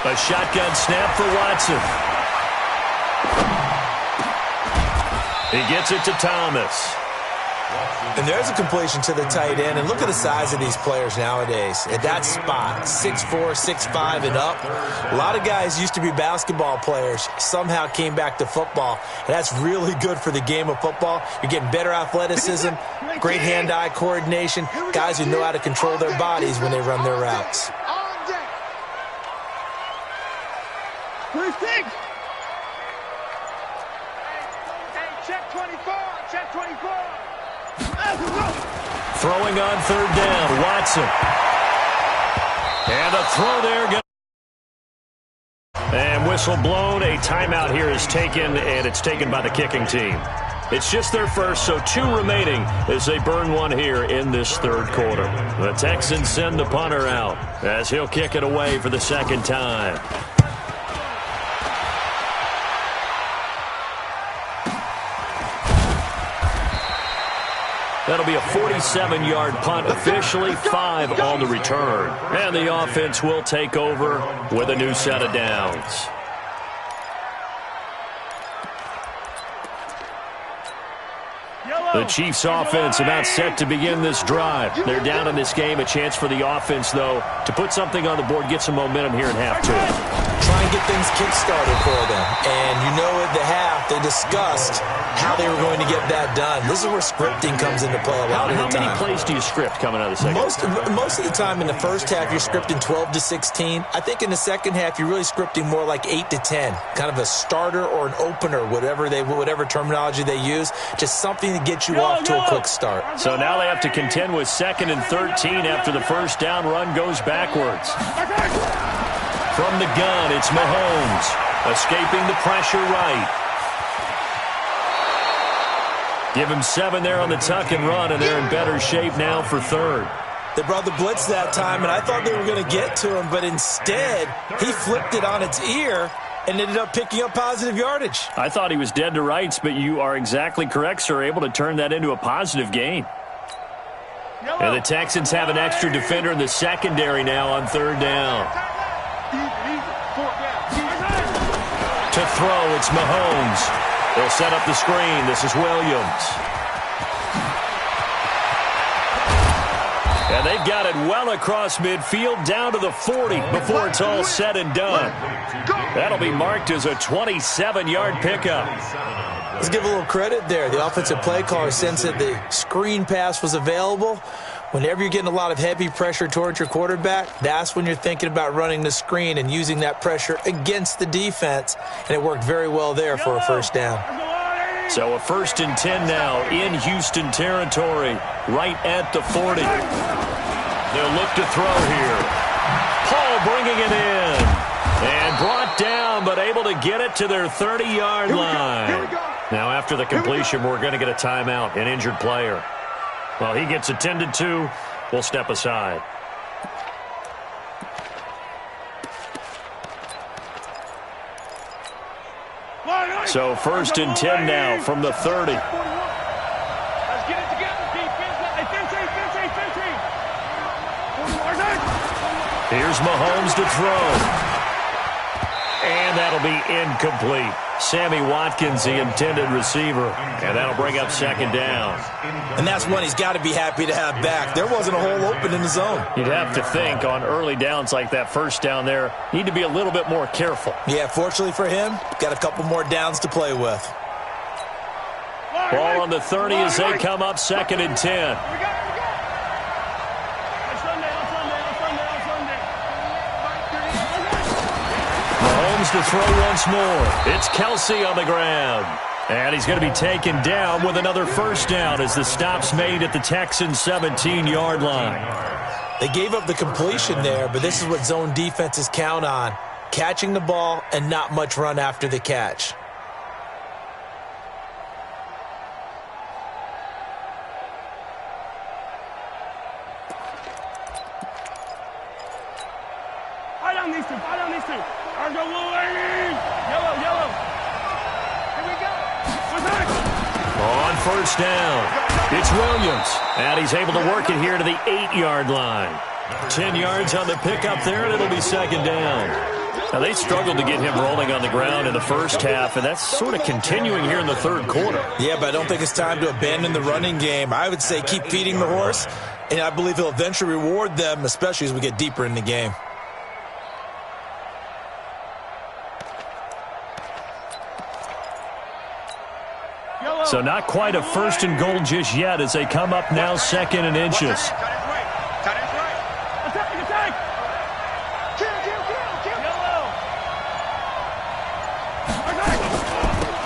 A shotgun snap for Watson. He gets it to Thomas. And there's a completion to the tight end. And look at the size of these players nowadays. At that spot, 6'4", 6'5", and up. A lot of guys used to be basketball players, somehow came back to football. And that's really good for the game of football. You're getting better athleticism, great hand-eye coordination, guys who know how to control their bodies when they run their routes. Check 24, check 24. Throwing on 3rd down, Watson. And a throw there. And whistle blown. A timeout here is taken, and it's taken by the kicking team. It's just their first, so 2 remaining as they burn one here in this 3rd quarter. The Texans send the punter out as he'll kick it away for the 2nd time. That'll be a 47-yard punt, officially 5 on the return. And the offense will take over with a new set of downs. The Chiefs offense about set to begin this drive. They're down in this game. A chance for the offense, though, to put something on the board, get some momentum here in half 2. Try and get things kick-started for them. And you know at the half, they discussed how they were going to get that done. This is where scripting comes into play a lot of the time. How many plays do you script coming out of the second? Most of the time in the first half, you're scripting 12 to 16. I think in the second half, you're really scripting more like 8 to 10. Kind of a starter or an opener, whatever terminology they use. Just something to get you off to a quick start. So now they have to contend with 2nd and 13 after the first down run goes backwards. From the gun, it's Mahomes, escaping the pressure right. Give him 7 there on the tuck and run, and they're in better shape now for 3rd. They brought the blitz that time, and I thought they were going to get to him, but instead, he flipped it on its ear and ended up picking up positive yardage. I thought he was dead to rights, but you are exactly correct, sir, able to turn that into a positive gain. And the Texans have an extra defender in the secondary now on 3rd down. To throw, it's Mahomes. They'll set up the screen. This is Williams. And they've got it well across midfield down to the 40 before it's all said and done. That'll be marked as a 27-yard pickup. Let's give a little credit there. The offensive play caller sensed that the screen pass was available. Whenever you're getting a lot of heavy pressure towards your quarterback, that's when you're thinking about running the screen and using that pressure against the defense. And it worked very well there for a first down. So a 1st and 10 now in Houston territory, right at the 40. They'll look to throw here. Paul bringing it in. And brought down, but able to get it to their 30-yard line. Now after the completion, we're going to get a timeout, an injured player. Well, he gets attended to. We'll step aside. So 1st and 10 now from the 30. Let's get it together, defense. Here's Mahomes to throw. And that'll be incomplete. Sammy Watkins, the intended receiver. And that'll bring up 2nd down. And that's one he's got to be happy to have back. There wasn't a hole open in the zone. You'd have to think on early downs like that first down there, need to be a little bit more careful. Yeah, fortunately for him, got a couple more downs to play with. Ball on the 30 as they come up 2nd and 10. Mahomes to throw once more. It's Kelsey on the ground. And he's going to be taken down with another first down as the stop's made at the Texans' 17-yard line. They gave up the completion there, but this is what zone defenses count on. Catching the ball and not much run after the catch. On first down, it's Williams. And he's able to work it here to the 8-yard line. 10 yards on the pickup there, and it'll be second down. Now, they struggled to get him rolling on the ground in the first half, and that's sort of continuing here in the third quarter. Yeah, but I don't think it's time to abandon the running game. I would say keep feeding the horse, and I believe he'll eventually reward them, especially as we get deeper in the game. So not quite a first and goal just yet as they come up now second and inches.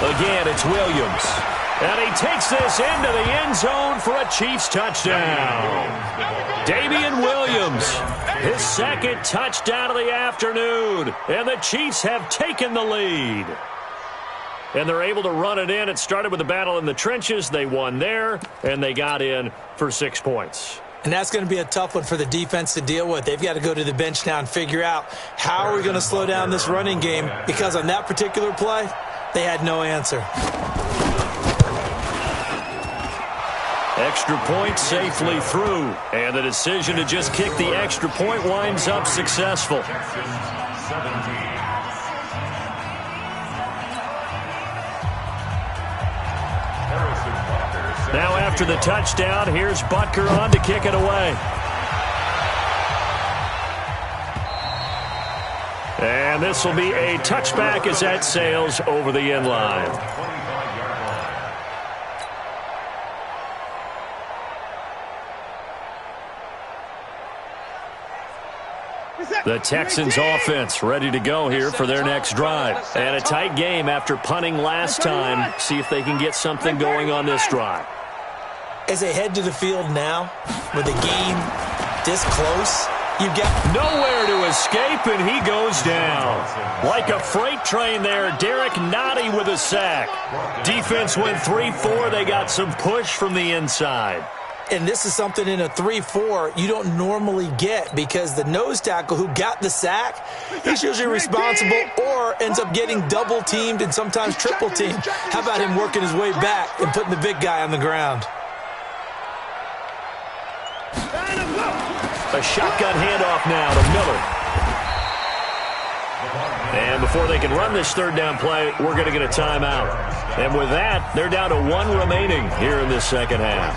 Again, it's Williams. And he takes this into the end zone for a Chiefs touchdown. Damian Williams, his second touchdown of the afternoon. And the Chiefs have taken the lead. And they're able to run it in. It started with a battle in the trenches. They won there, and they got in for 6 points. And that's going to be a tough one for the defense to deal with. They've got to go to the bench now and figure out how are we going to slow down this running game, because on that particular play, they had no answer. Extra point safely through, and the decision to just kick the extra point winds up successful. Now after the touchdown, here's Butker on to kick it away. And this will be a touchback as that sails over the end line. The Texans offense ready to go here for their next drive. And a tight game after punting last time. See if they can get something going on this drive. As they head to the field now, with the game this close, you've got nowhere to escape, and he goes down. Like a freight train there, Dthed9's with a sack. Defense went 3-4. They got some push from the inside. And this is something in a 3-4 you don't normally get, because the nose tackle who got the sack, he's usually responsible or ends up getting double teamed and sometimes triple teamed. How about him working his way back and putting the big guy on the ground? A shotgun handoff now to Miller. And before they can run this third down play, we're going to get a timeout. And with that, they're down to 1 remaining here in this second half.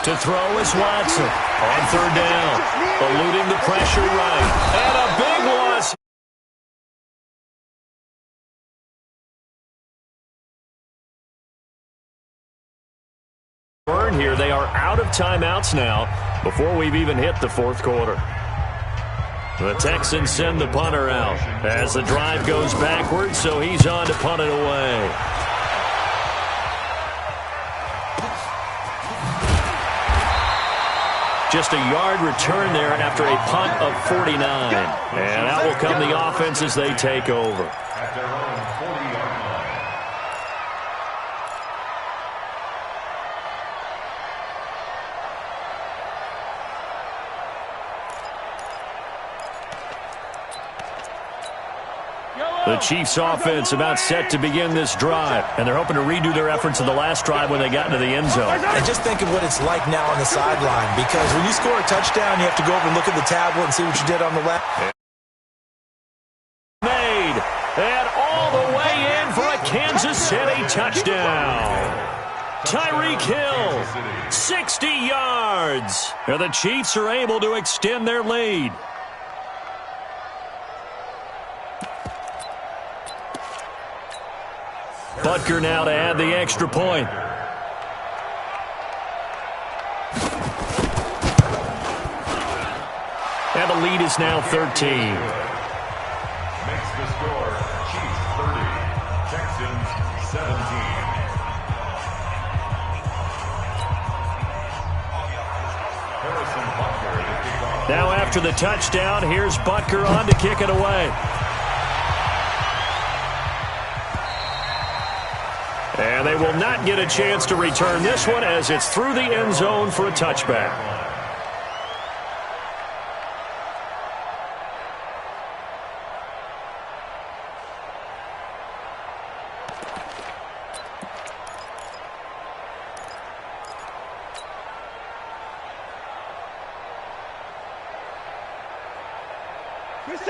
To throw is Watson on third down, eluding the pressure right, and a big loss. Burn here. They are out of timeouts now before we've even hit the fourth quarter. The Texans send the punter out as the drive goes backwards, so he's on to punt it away. Just a yard return there after a punt of 49. And out will come the offense as they take over. At their own 40-yard line. The Chiefs offense about set to begin this drive, and they're hoping to redo their efforts in the last drive when they got into the end zone. And just think of what it's like now on the sideline, because when you score a touchdown, you have to go over and look at the tablet and see what you did on the left. Made, and all the way in for a Kansas City touchdown. Tyreek Hill, 60 yards. And the Chiefs are able to extend their lead. Butker now to add the extra point. And the lead is now 13. Makes the score Chiefs 30, Texans 17. Now after the touchdown, here's Butker on to kick it away. they will not get a chance to return this one as it's through the end zone for a touchback.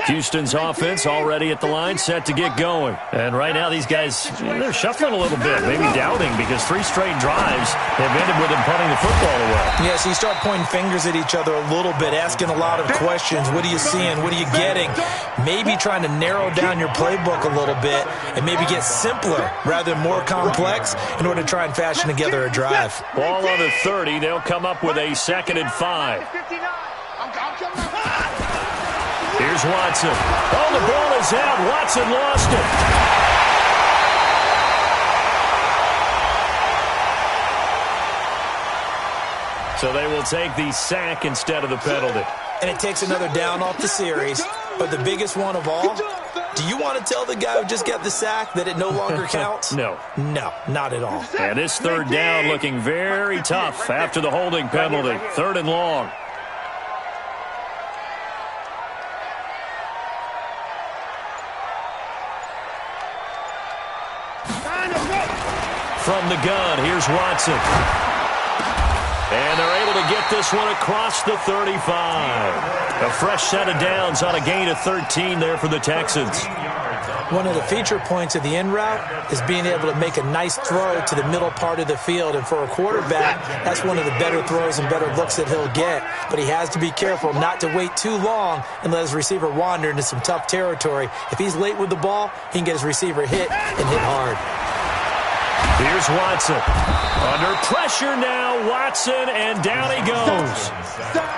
Houston's offense already at the line, set to get going. And right now these guys, they're shuffling a little bit, maybe doubting, because 3 straight drives have ended with them punting the football away. Yeah, so you start pointing fingers at each other a little bit, asking a lot of questions. What are you seeing? What are you getting? Maybe trying to narrow down your playbook a little bit and maybe get simpler rather than more complex in order to try and fashion together a drive. Ball on the 30. They'll come up with a 2nd and 5. Here's Watson. Oh, the ball is out. Watson lost it. So they will take the sack instead of the penalty. And it takes another down off the series. But the biggest one of all, do you want to tell the guy who just got the sack that it no longer counts? No. No, not at all. And this 3rd down looking very tough after the holding penalty. 3rd and long. From the gun, here's Watson. And they're able to get this one across the 35. A fresh set of downs on a gain of 13 there for the Texans. One of the feature points of the in route is being able to make a nice throw to the middle part of the field. And for a quarterback, that's one of the better throws and better looks that he'll get. But he has to be careful not to wait too long and let his receiver wander into some tough territory. If he's late with the ball, he can get his receiver hit and hit hard. Here's Watson. Under pressure now, Watson, and down he goes.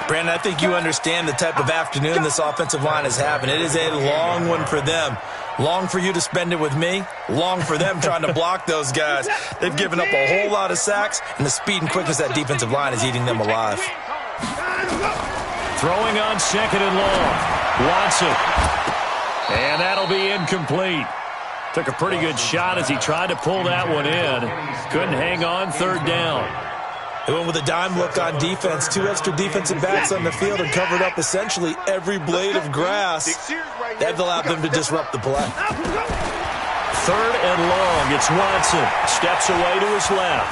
Brandon, I think you understand the type of afternoon this offensive line is having. It is a long one for them. Long for you to spend it with me. Long for them trying to block those guys. They've given up a whole lot of sacks, and the speed and quickness of that defensive line is eating them alive. Throwing on 2nd and long. Watson. And that'll be incomplete. Took a pretty good shot as he tried to pull that one in. Couldn't hang on 3rd down. They went with a dime look on defense. 2 extra defensive backs on the field and covered up essentially every blade of grass. That allowed them to disrupt the play. 3rd and long. It's Watson. Steps away to his left.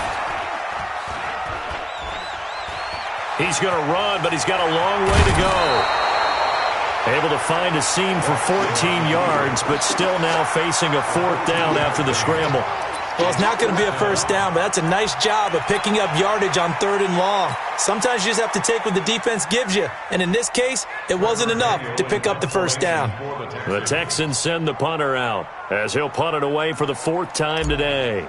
He's going to run, but he's got a long way to go. Able to find a seam for 14 yards, but still now facing a 4th down after the scramble. Well, it's not going to be a 1st down, but that's a nice job of picking up yardage on 3rd and long. Sometimes you just have to take what the defense gives you, and in this case, it wasn't enough to pick up the 1st down. The Texans send the punter out as he'll punt it away for the 4th time today.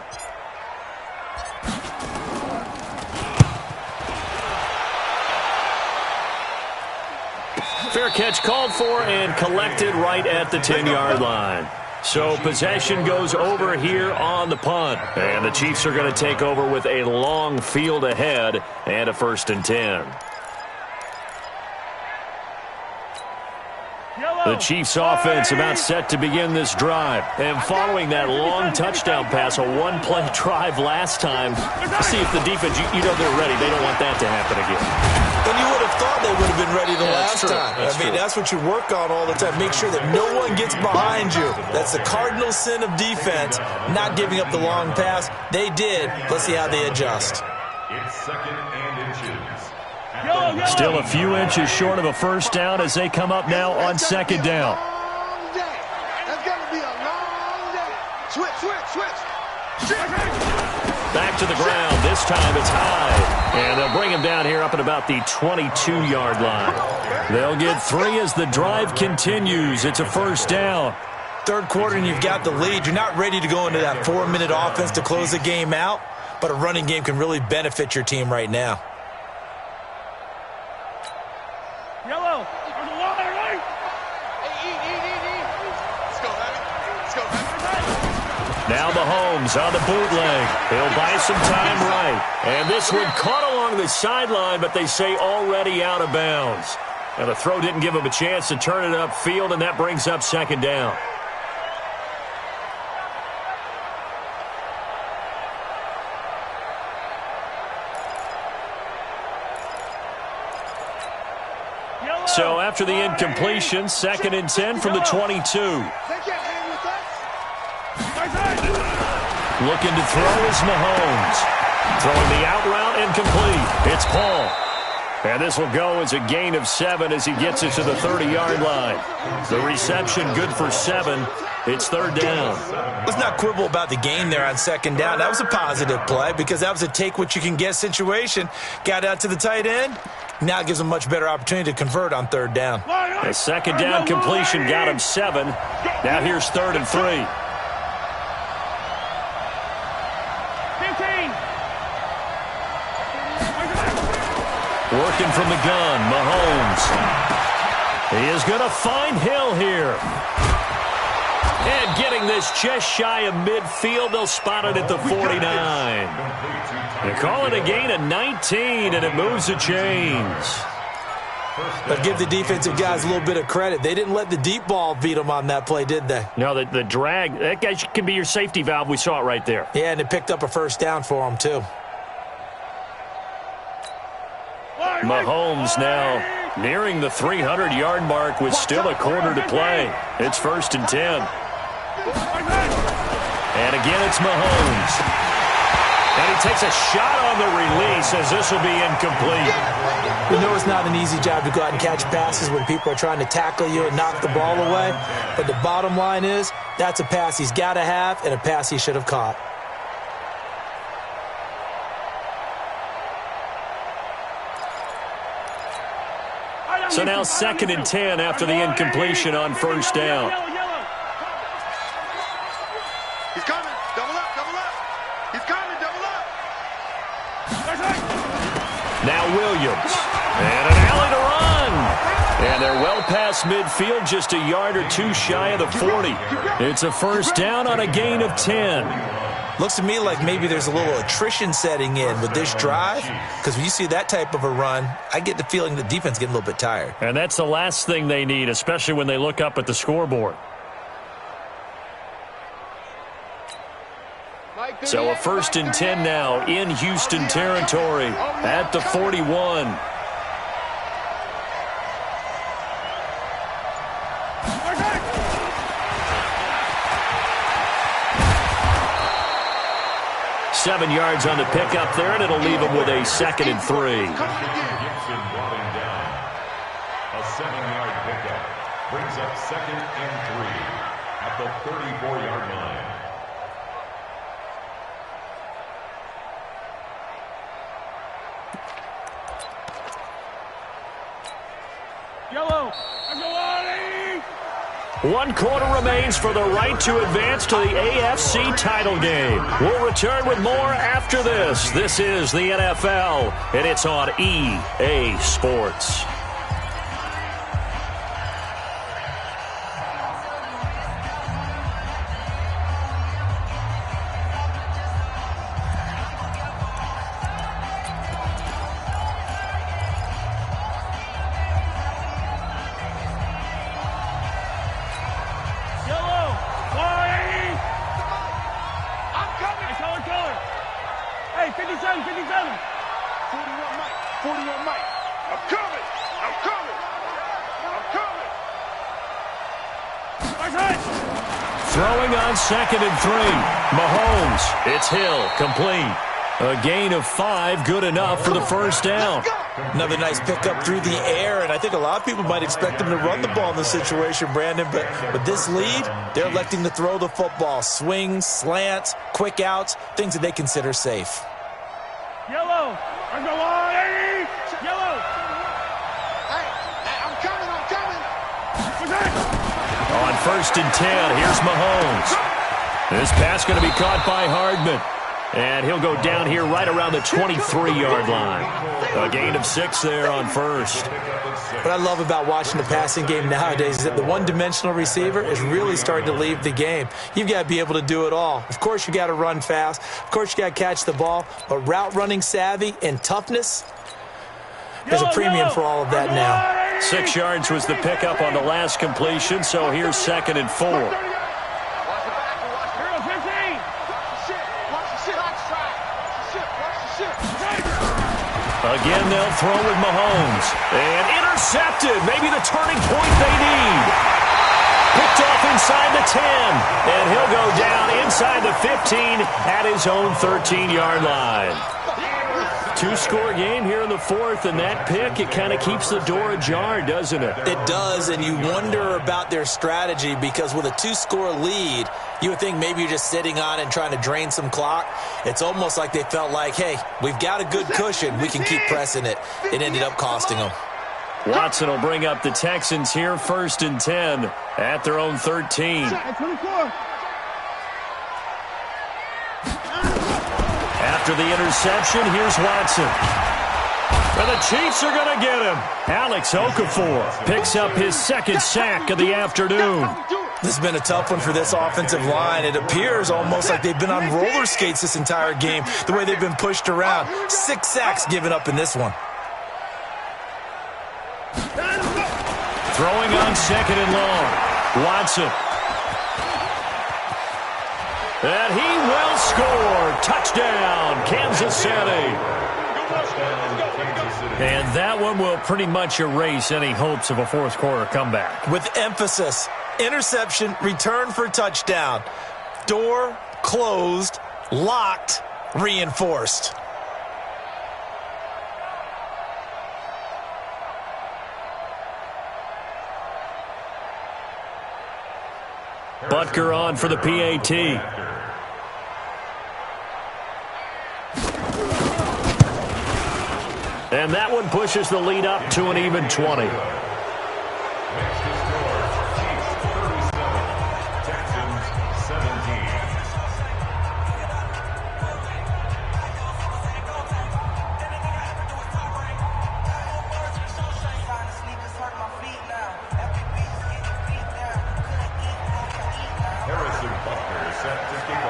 Fair catch called for and collected right at the 10-yard line. So possession goes over here on the punt. And the Chiefs are going to take over with a long field ahead and a 1st and 10. The Chiefs offense about set to begin this drive. And following that long touchdown pass, a one-play drive last time, see if the defense, you know they're ready. They don't want that to happen again. And you would have thought they would have been ready the last time. That's what you work on all the time. Make sure that no one gets behind you. That's the cardinal sin of defense, not giving up the long pass. They did. Let's see how they adjust. It's 2nd and inches. Still a few inches short of a 1st down as they come up now on 2nd down. That's going to be a long day. Switch. Back to the ground. This time it's high. And they'll bring him down here up at about the 22-yard line. They'll get 3 as the drive continues. It's a 1st down. 3rd quarter and you've got the lead. You're not ready to go into that 4-minute offense to close the game out, but a running game can really benefit your team right now. Yellow. Now Mahomes on the bootleg. He'll buy some time right. And this one caught along the sideline, but they say already out of bounds. And the throw didn't give him a chance to turn it upfield, and that brings up 2nd down. So after the incompletion, 2nd and 10 from the 22. Looking to throw is Mahomes. Throwing the out route incomplete. It's Paul. And this will go as a gain of 7 as he gets it to the 30-yard line. The reception good for 7. It's 3rd down. Let's not quibble about the gain there on 2nd down. That was a positive play because that was a take-what-you-can-get situation. Got out to the tight end. Now it gives him a much better opportunity to convert on 3rd down. A 2nd down completion got him 7. Now here's 3rd and 3. 15. Working from the gun, Mahomes. He is going to find Hill here. And getting this just shy of midfield, they'll spot it at the 49. They call it a gain of 19, and it moves the chains. But give the defensive guys a little bit of credit. They didn't let the deep ball beat them on that play, did they? No, the drag, that guy can be your safety valve. We saw it right there. Yeah, and it picked up a 1st down for them, too. Mahomes now nearing the 300-yard mark with still a quarter to play. It's 1st and 10. And again, it's Mahomes. And he takes a shot on the release as this will be incomplete. We know it's not an easy job to go out and catch passes when people are trying to tackle you and knock the ball away. But the bottom line is, that's a pass he's got to have and a pass he should have caught. So now 2nd and 10 after the incompletion on 1st down. He's coming. Double up, double up. He's coming, double up. Now Williams. And an alley to run. And they're well past midfield, just a yard or 2 shy of the 40. It's a 1st down on a gain of 10. Looks to me like maybe there's a little attrition setting in with this drive, because when you see that type of a run, I get the feeling the defense is getting a little bit tired. And that's the last thing they need, especially when they look up at the scoreboard. So a 1st and 10 now in Houston territory at the 41. Seven yards on the pickup there, and it'll leave him with a 2nd and 3. Gibson brought him down. A 7-yard pickup brings up 2nd and 3 at the 34-yard line. Yellow. 1 quarter remains for the right to advance to the AFC title game. We'll return with more after this. This is the NFL, and it's on EA Sports. Hey, 57, 57. 41 Mike, 41 Mike. I'm coming. I'm coming. I'm coming. Throwing on 2nd and 3. Mahomes. It's Hill. Complete. A gain of 5. Good enough for the 1st down. Another nice pickup through the air, and I think a lot of people might expect them to run the ball in this situation, Brandon, but with this lead, they're electing to throw the football. Swings, slants, quick outs, things that they consider safe. Yellow. I'm going on. Yellow. Hey, I'm coming. On 1st and 10, here's Mahomes. This pass going to be caught by Hardman. And he'll go down here right around the 23-yard line. A gain of 6 there on 1st. What I love about watching the passing game nowadays is that the one-dimensional receiver is really starting to leave the game. You've got to be able to do it all. Of course, you got to run fast. Of course, you got to catch the ball. But route running savvy and toughness, there's a premium for all of that now. 6 yards was the pickup on the last completion, so here's 2nd and 4. Again, they'll throw with Mahomes. And intercepted. Maybe the turning point they need. Picked off inside the 10. And he'll go down inside the 15 at his own 13-yard line. Two-score game here in the fourth, and that pick, it kind of keeps the door ajar, doesn't it? It does, and you wonder about their strategy because with a two-score lead, you would think maybe you're just sitting on it and trying to drain some clock. It's almost like they felt like, hey, we've got a good cushion. We can keep pressing it. It ended up costing them. Watson will bring up the Texans here, 1st and 10 at their own 13. 24. After the interception, here's Watson. And the Chiefs are going to get him. Alex Okafor picks up his second sack of the afternoon. This has been a tough one for this offensive line. It appears almost like they've been on roller skates this entire game, the way they've been pushed around. 6 sacks given up in this one. Throwing on 2nd and long. Watson. And he will score. Touchdown, Kansas City. And that one will pretty much erase any hopes of a fourth quarter comeback. With emphasis, interception, return for touchdown. Door closed, locked, reinforced. Butker on for the PAT. And that one pushes the lead up to an even 20.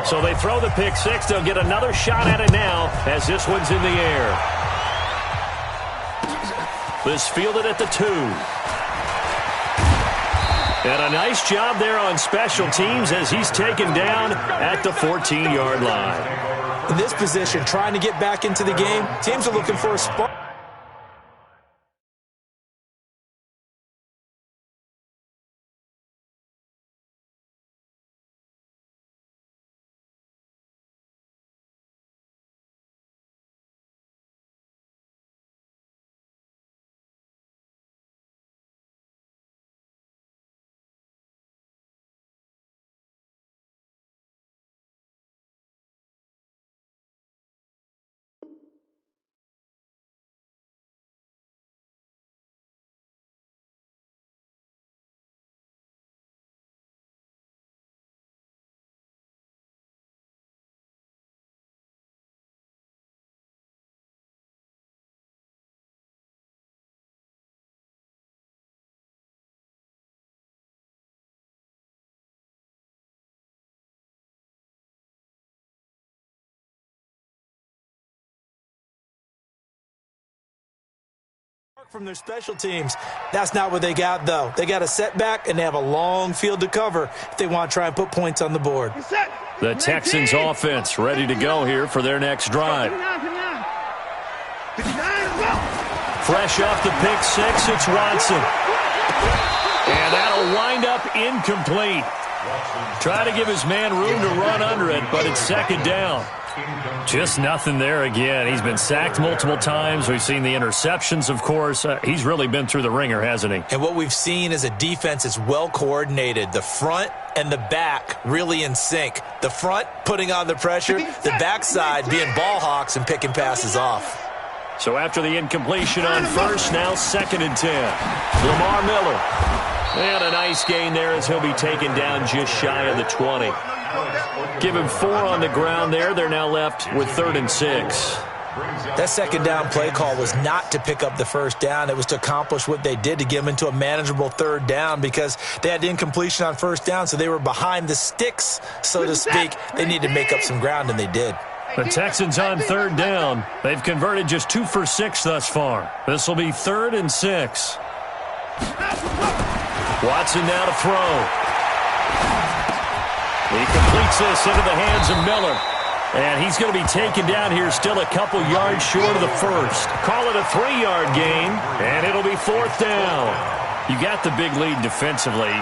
So they throw the pick six. They'll get another shot at it now as this one's in the air. This fielded at the 2. And a nice job there on special teams as he's taken down at the 14-yard line. In this position, trying to get back into the game, teams are looking for a spark. From their special teams. That's not what they got, though. They got a setback, and they have a long field to cover if they want to try and put points on the board. The Texans offense ready to go here for their next drive. Fresh off the pick six, it's Watson. And that'll wind up incomplete. Try to give his man room to run under it, but it's 2nd down. Just nothing there again. He's been sacked multiple times. We've seen the interceptions, of course. He's really been through the ringer, hasn't he? And what we've seen is a defense that's well coordinated. The front and the back really in sync. The front putting on the pressure, the backside being ball hawks and picking passes off. So after the incompletion on first, now 2nd and 10. Lamar Miller. And a nice gain there as he'll be taken down just shy of the 20. Give him 4 on the ground there. They're now left with 3rd and 6. That 2nd down play call was not to pick up the 1st down. It was to accomplish what they did, to get them into a manageable 3rd down, because they had incompletion on 1st down, so they were behind the sticks, so to speak. They needed to make up some ground, and they did. The Texans on 3rd down. They've converted just 2 for 6 thus far. This will be 3rd and 6. Watson now to throw. He completes this into the hands of Miller. And he's going to be taken down here still a couple yards short of the first. Call it a 3-yard gain, and it'll be 4th down. You got the big lead defensively,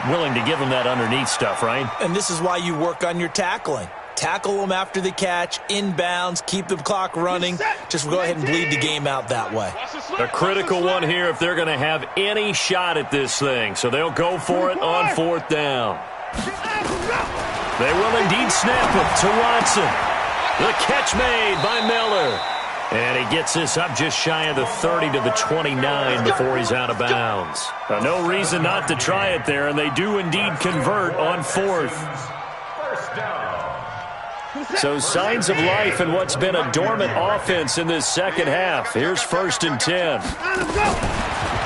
willing to give him that underneath stuff, right? And this is why you work on your tackling. Tackle them after the catch, inbounds, keep the clock running. Just go ahead and bleed the game out that way. A critical one here if they're going to have any shot at this thing. So they'll go for it on 4th down. They will indeed snap it to Watson. The catch made by Miller. And he gets this up just shy of the 30 to the 29 before he's out of bounds. No reason not to try it there, and they do indeed convert on 4th. First down. So signs of life in what's been a dormant offense in this second half. Here's 1st and 10.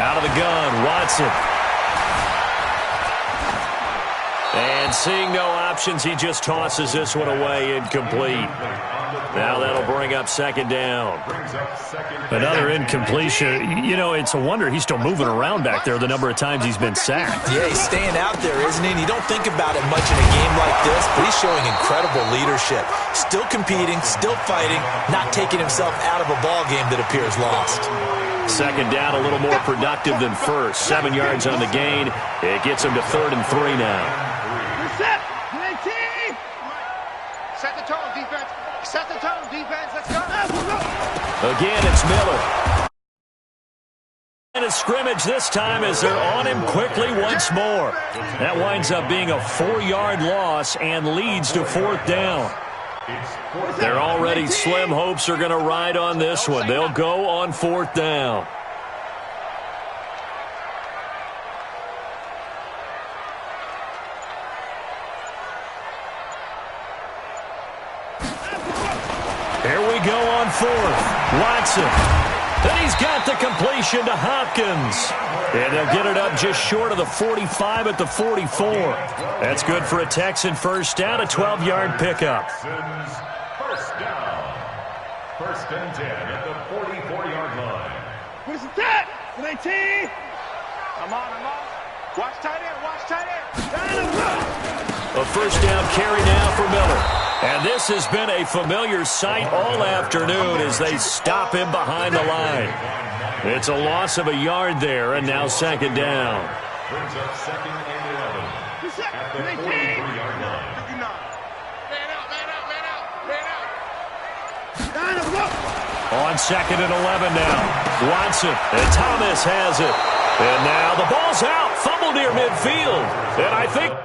Out of the gun, Watson. And seeing no options, he just tosses this one away incomplete. Now that'll bring up 2nd down. Another incompletion. You know, it's a wonder he's still moving around back there the number of times he's been sacked. Yeah, he's staying out there, isn't he? And you don't think about it much in a game like this, but he's showing incredible leadership. Still competing, still fighting, not taking himself out of a ball game that appears lost. 2nd down, a little more productive than first. 7 yards on the gain. It gets him to 3rd and 3 now. Set the tone, defense. Set the tone, defense. Let's go. Again, it's Miller. And a scrimmage this time as they're on him quickly once more. That winds up being a 4-yard loss and leads to 4th down. Their already slim hopes are going to ride on this one. They'll go on 4th down. Here we go on 4th. Watson. Then he's got the completion to Hopkins. And they'll get it up just short of the 45 at the 44. That's good for a Texan first down, a 12-yard pickup. First down. 1st and 10 at the 44-yard line. What is that? 19. I'm on. Watch tight end. Watch tight end. A first down carry now for Miller. And this has been a familiar sight all afternoon as they stop him behind the line. It's a loss of a yard there, and now 2nd down. Brings up 2nd and 11 at the 43-yard line. On 2nd and 11 now. Watson, and Thomas has it. And now the ball's out. Fumble near midfield. And I think...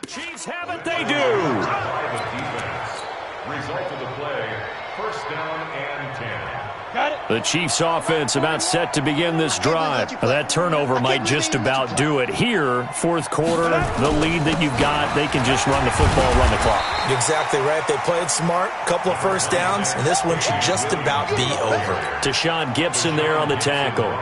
The Chiefs have it, they do. Result of the play, 1st down and 10. The Chiefs offense about set to begin this drive. That turnover might just about do it. Here, fourth quarter, the lead that you've got, they can just run the football, run the clock. Exactly right. They played smart, couple of first downs, and this one should just about be over. Deshaun Gibson there on the tackle.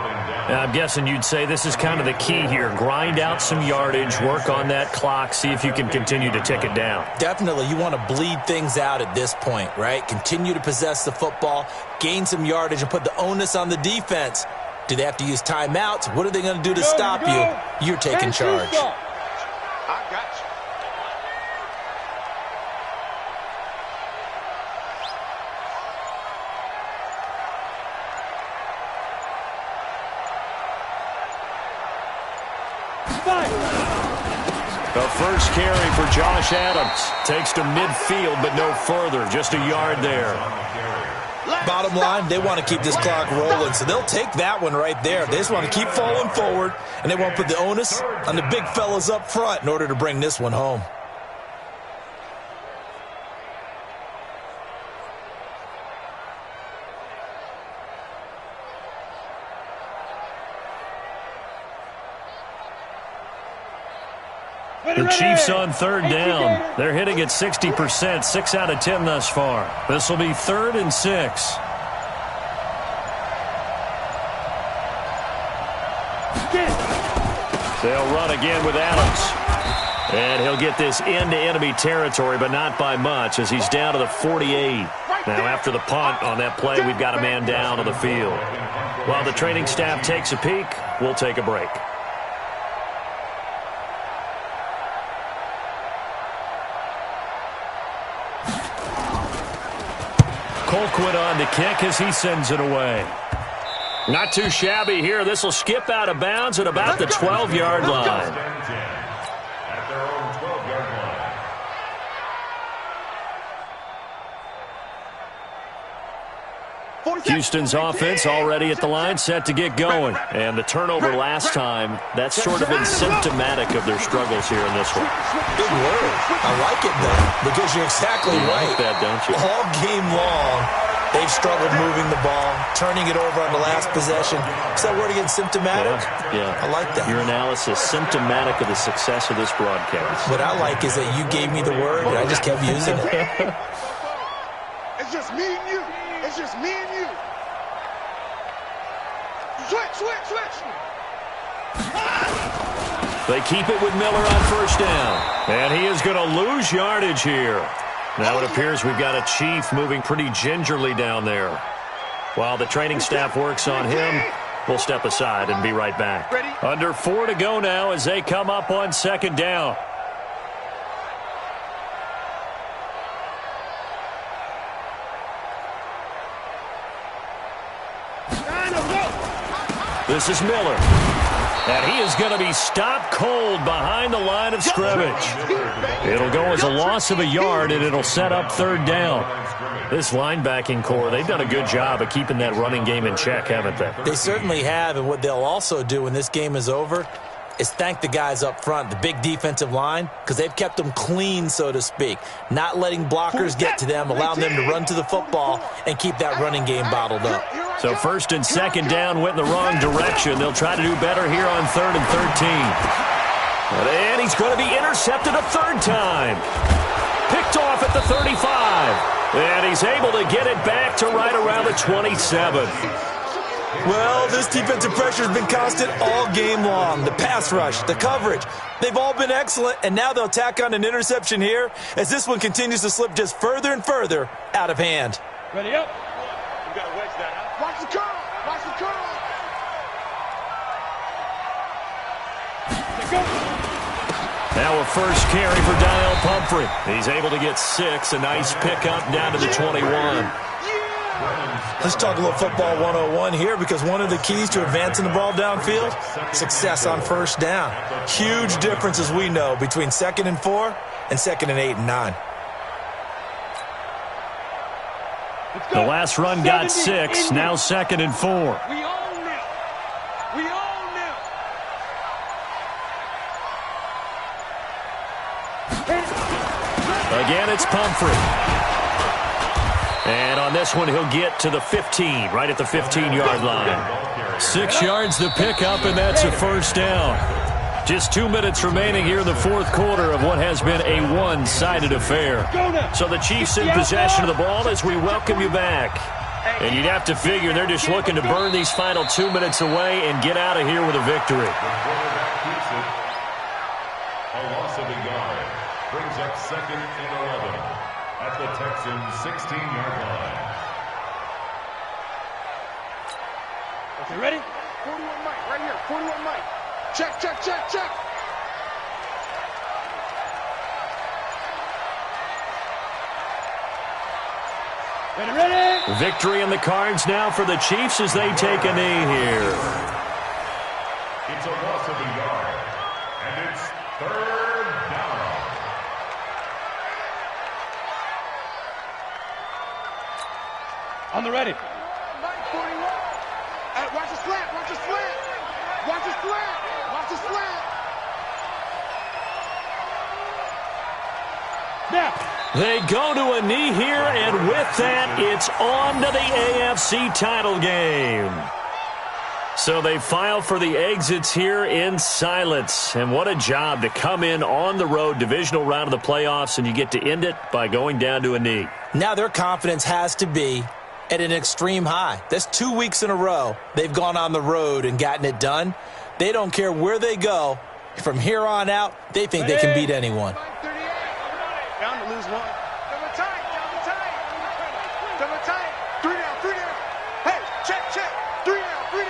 I'm guessing you'd say this is kind of the key here. Grind out some yardage, work on that clock, see if you can continue to tick it down. Definitely. You want to bleed things out at this point, right? Continue to possess the football, gain some yardage, and put the onus on the defense. Do they have to use timeouts? What are they going to do to stop you? You're taking charge. I got you. The first carry for Josh Adams. Takes to midfield, but no further. Just a yard there. Bottom line, they want to keep this clock rolling, so they'll take that one right there. They just want to keep falling forward, and they won't put the onus on the big fellas up front in order to bring this one home. The Chiefs on third down. They're hitting at 60%, 6 out of 10 thus far. This will be 3rd and 6. They'll run again with Adams. And he'll get this into enemy territory, but not by much, as he's down to the 48. Now, after the punt on that play, we've got a man down on the field. While the training staff takes a peek, we'll take a break. Colquitt on the kick as he sends it away. Not too shabby here. This will skip out of bounds at about the 12-yard line. At their own 12-yard line. Houston's offense already at the line, set to get going. And the turnover last time, that's sort of been symptomatic of their struggles here in this one. Big word. I like it, though, because you're exactly right. Like that, don't you? All game long, they've struggled moving the ball, turning it over on the last possession. Is that word again, symptomatic? Yeah. I like that. Your analysis, symptomatic of the success of this broadcast. What I like is that you gave me the word, and I just kept using it. It's just me and you. It's just me and you. Switch. They keep it with Miller on first down. And he is going to lose yardage here. Now it appears we've got a Chief moving pretty gingerly down there. While the training staff works on him, we'll step aside and be right back. Under 4 to go now as they come up on second down. This is Miller. And he is going to be stopped cold behind the line of scrimmage. It'll go as a loss of a yard, and it'll set up third down. This linebacking core, they've done a good job of keeping that running game in check, haven't they? They certainly have, and what they'll also do when this game is over is thank the guys up front, the big defensive line, because they've kept them clean, so to speak, not letting blockers get to them, allowing them to run to the football and keep that running game bottled up. So first and second down went in the wrong direction. They'll try to do better here on 3rd and 13. And he's going to be intercepted a third time. Picked off at the 35. And he's able to get it back to right around the 27. Well, this defensive pressure has been constant all game long. The pass rush, the coverage, they've all been excellent, and now they'll tack on an interception here as this one continues to slip just further and further out of hand. Ready up. You got to wedge that out. Watch the curl. Watch the curl. Now a first carry for Daniel Pumphrey. He's able to get 6. A nice pickup down to the 21. Let's talk a little football 101 here, because one of the keys to advancing the ball downfield, success on first down. Huge difference, as we know, between 2nd and 4 and 2nd and 8 and 9. The last run got 6, now 2nd and 4. We own now. We own now. Again, it's Pumphrey. And on this one, he'll get to the 15, right at the 15-yard line. 6 yards the pickup, and that's a first down. Just 2 minutes remaining here in the fourth quarter of what has been a one-sided affair. So the Chiefs in possession of the ball as we welcome you back. And you'd have to figure they're just looking to burn these final 2 minutes away and get out of here with a victory. A loss of a yard brings up 2nd and 11 at the Texans' 16-yard line. Okay, ready? 41 Mike, right here. 41 Mike. Check, check, check, check. Ready, ready? Victory in the cards now for the Chiefs as they take a knee here. It's a loss of a yard, and it's 3rd down. On the ready. Mike, 41. Watch the slant, watch the slant. Watch the slant, watch the slant. Now. They go to a knee here, and with that, it's on to the AFC title game. So they file for the exits here in silence. And what a job to come in on the road, divisional round of the playoffs, and you get to end it by going down to a knee. Now their confidence has to be at an extreme high. That's 2 weeks in a row they've gone on the road and gotten it done. They don't care where they go. From here on out, they think they can beat anyone. Bound to lose one. Double tight, double tight. Double tight. 3 down, 3 down. Hey, check, check. 3 down, 3 down.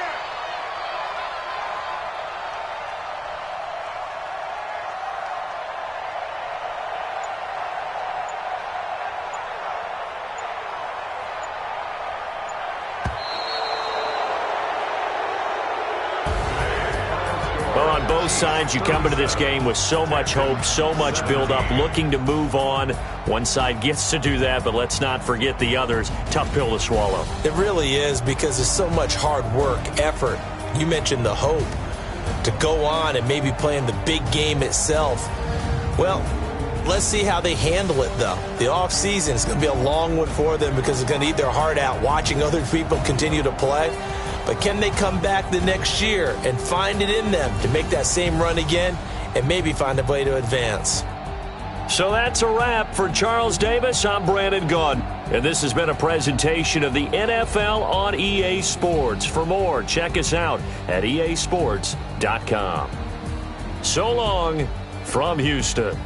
Well, on both sides, you come into this game with so much hope, so much build-up, looking to move on. One side gets to do that, but let's not forget the others. Tough pill to swallow. It really is, because there's so much hard work, effort. You mentioned the hope to go on and maybe play in the big game itself. Well, let's see how they handle it, though. The offseason is going to be a long one for them because they're going to eat their heart out watching other people continue to play. But can they come back the next year and find it in them to make that same run again and maybe find a way to advance? So that's a wrap for Charles Davis. I'm Brandon Gaudin, and this has been a presentation of the NFL on EA Sports. For more, check us out at easports.com. So long from Houston.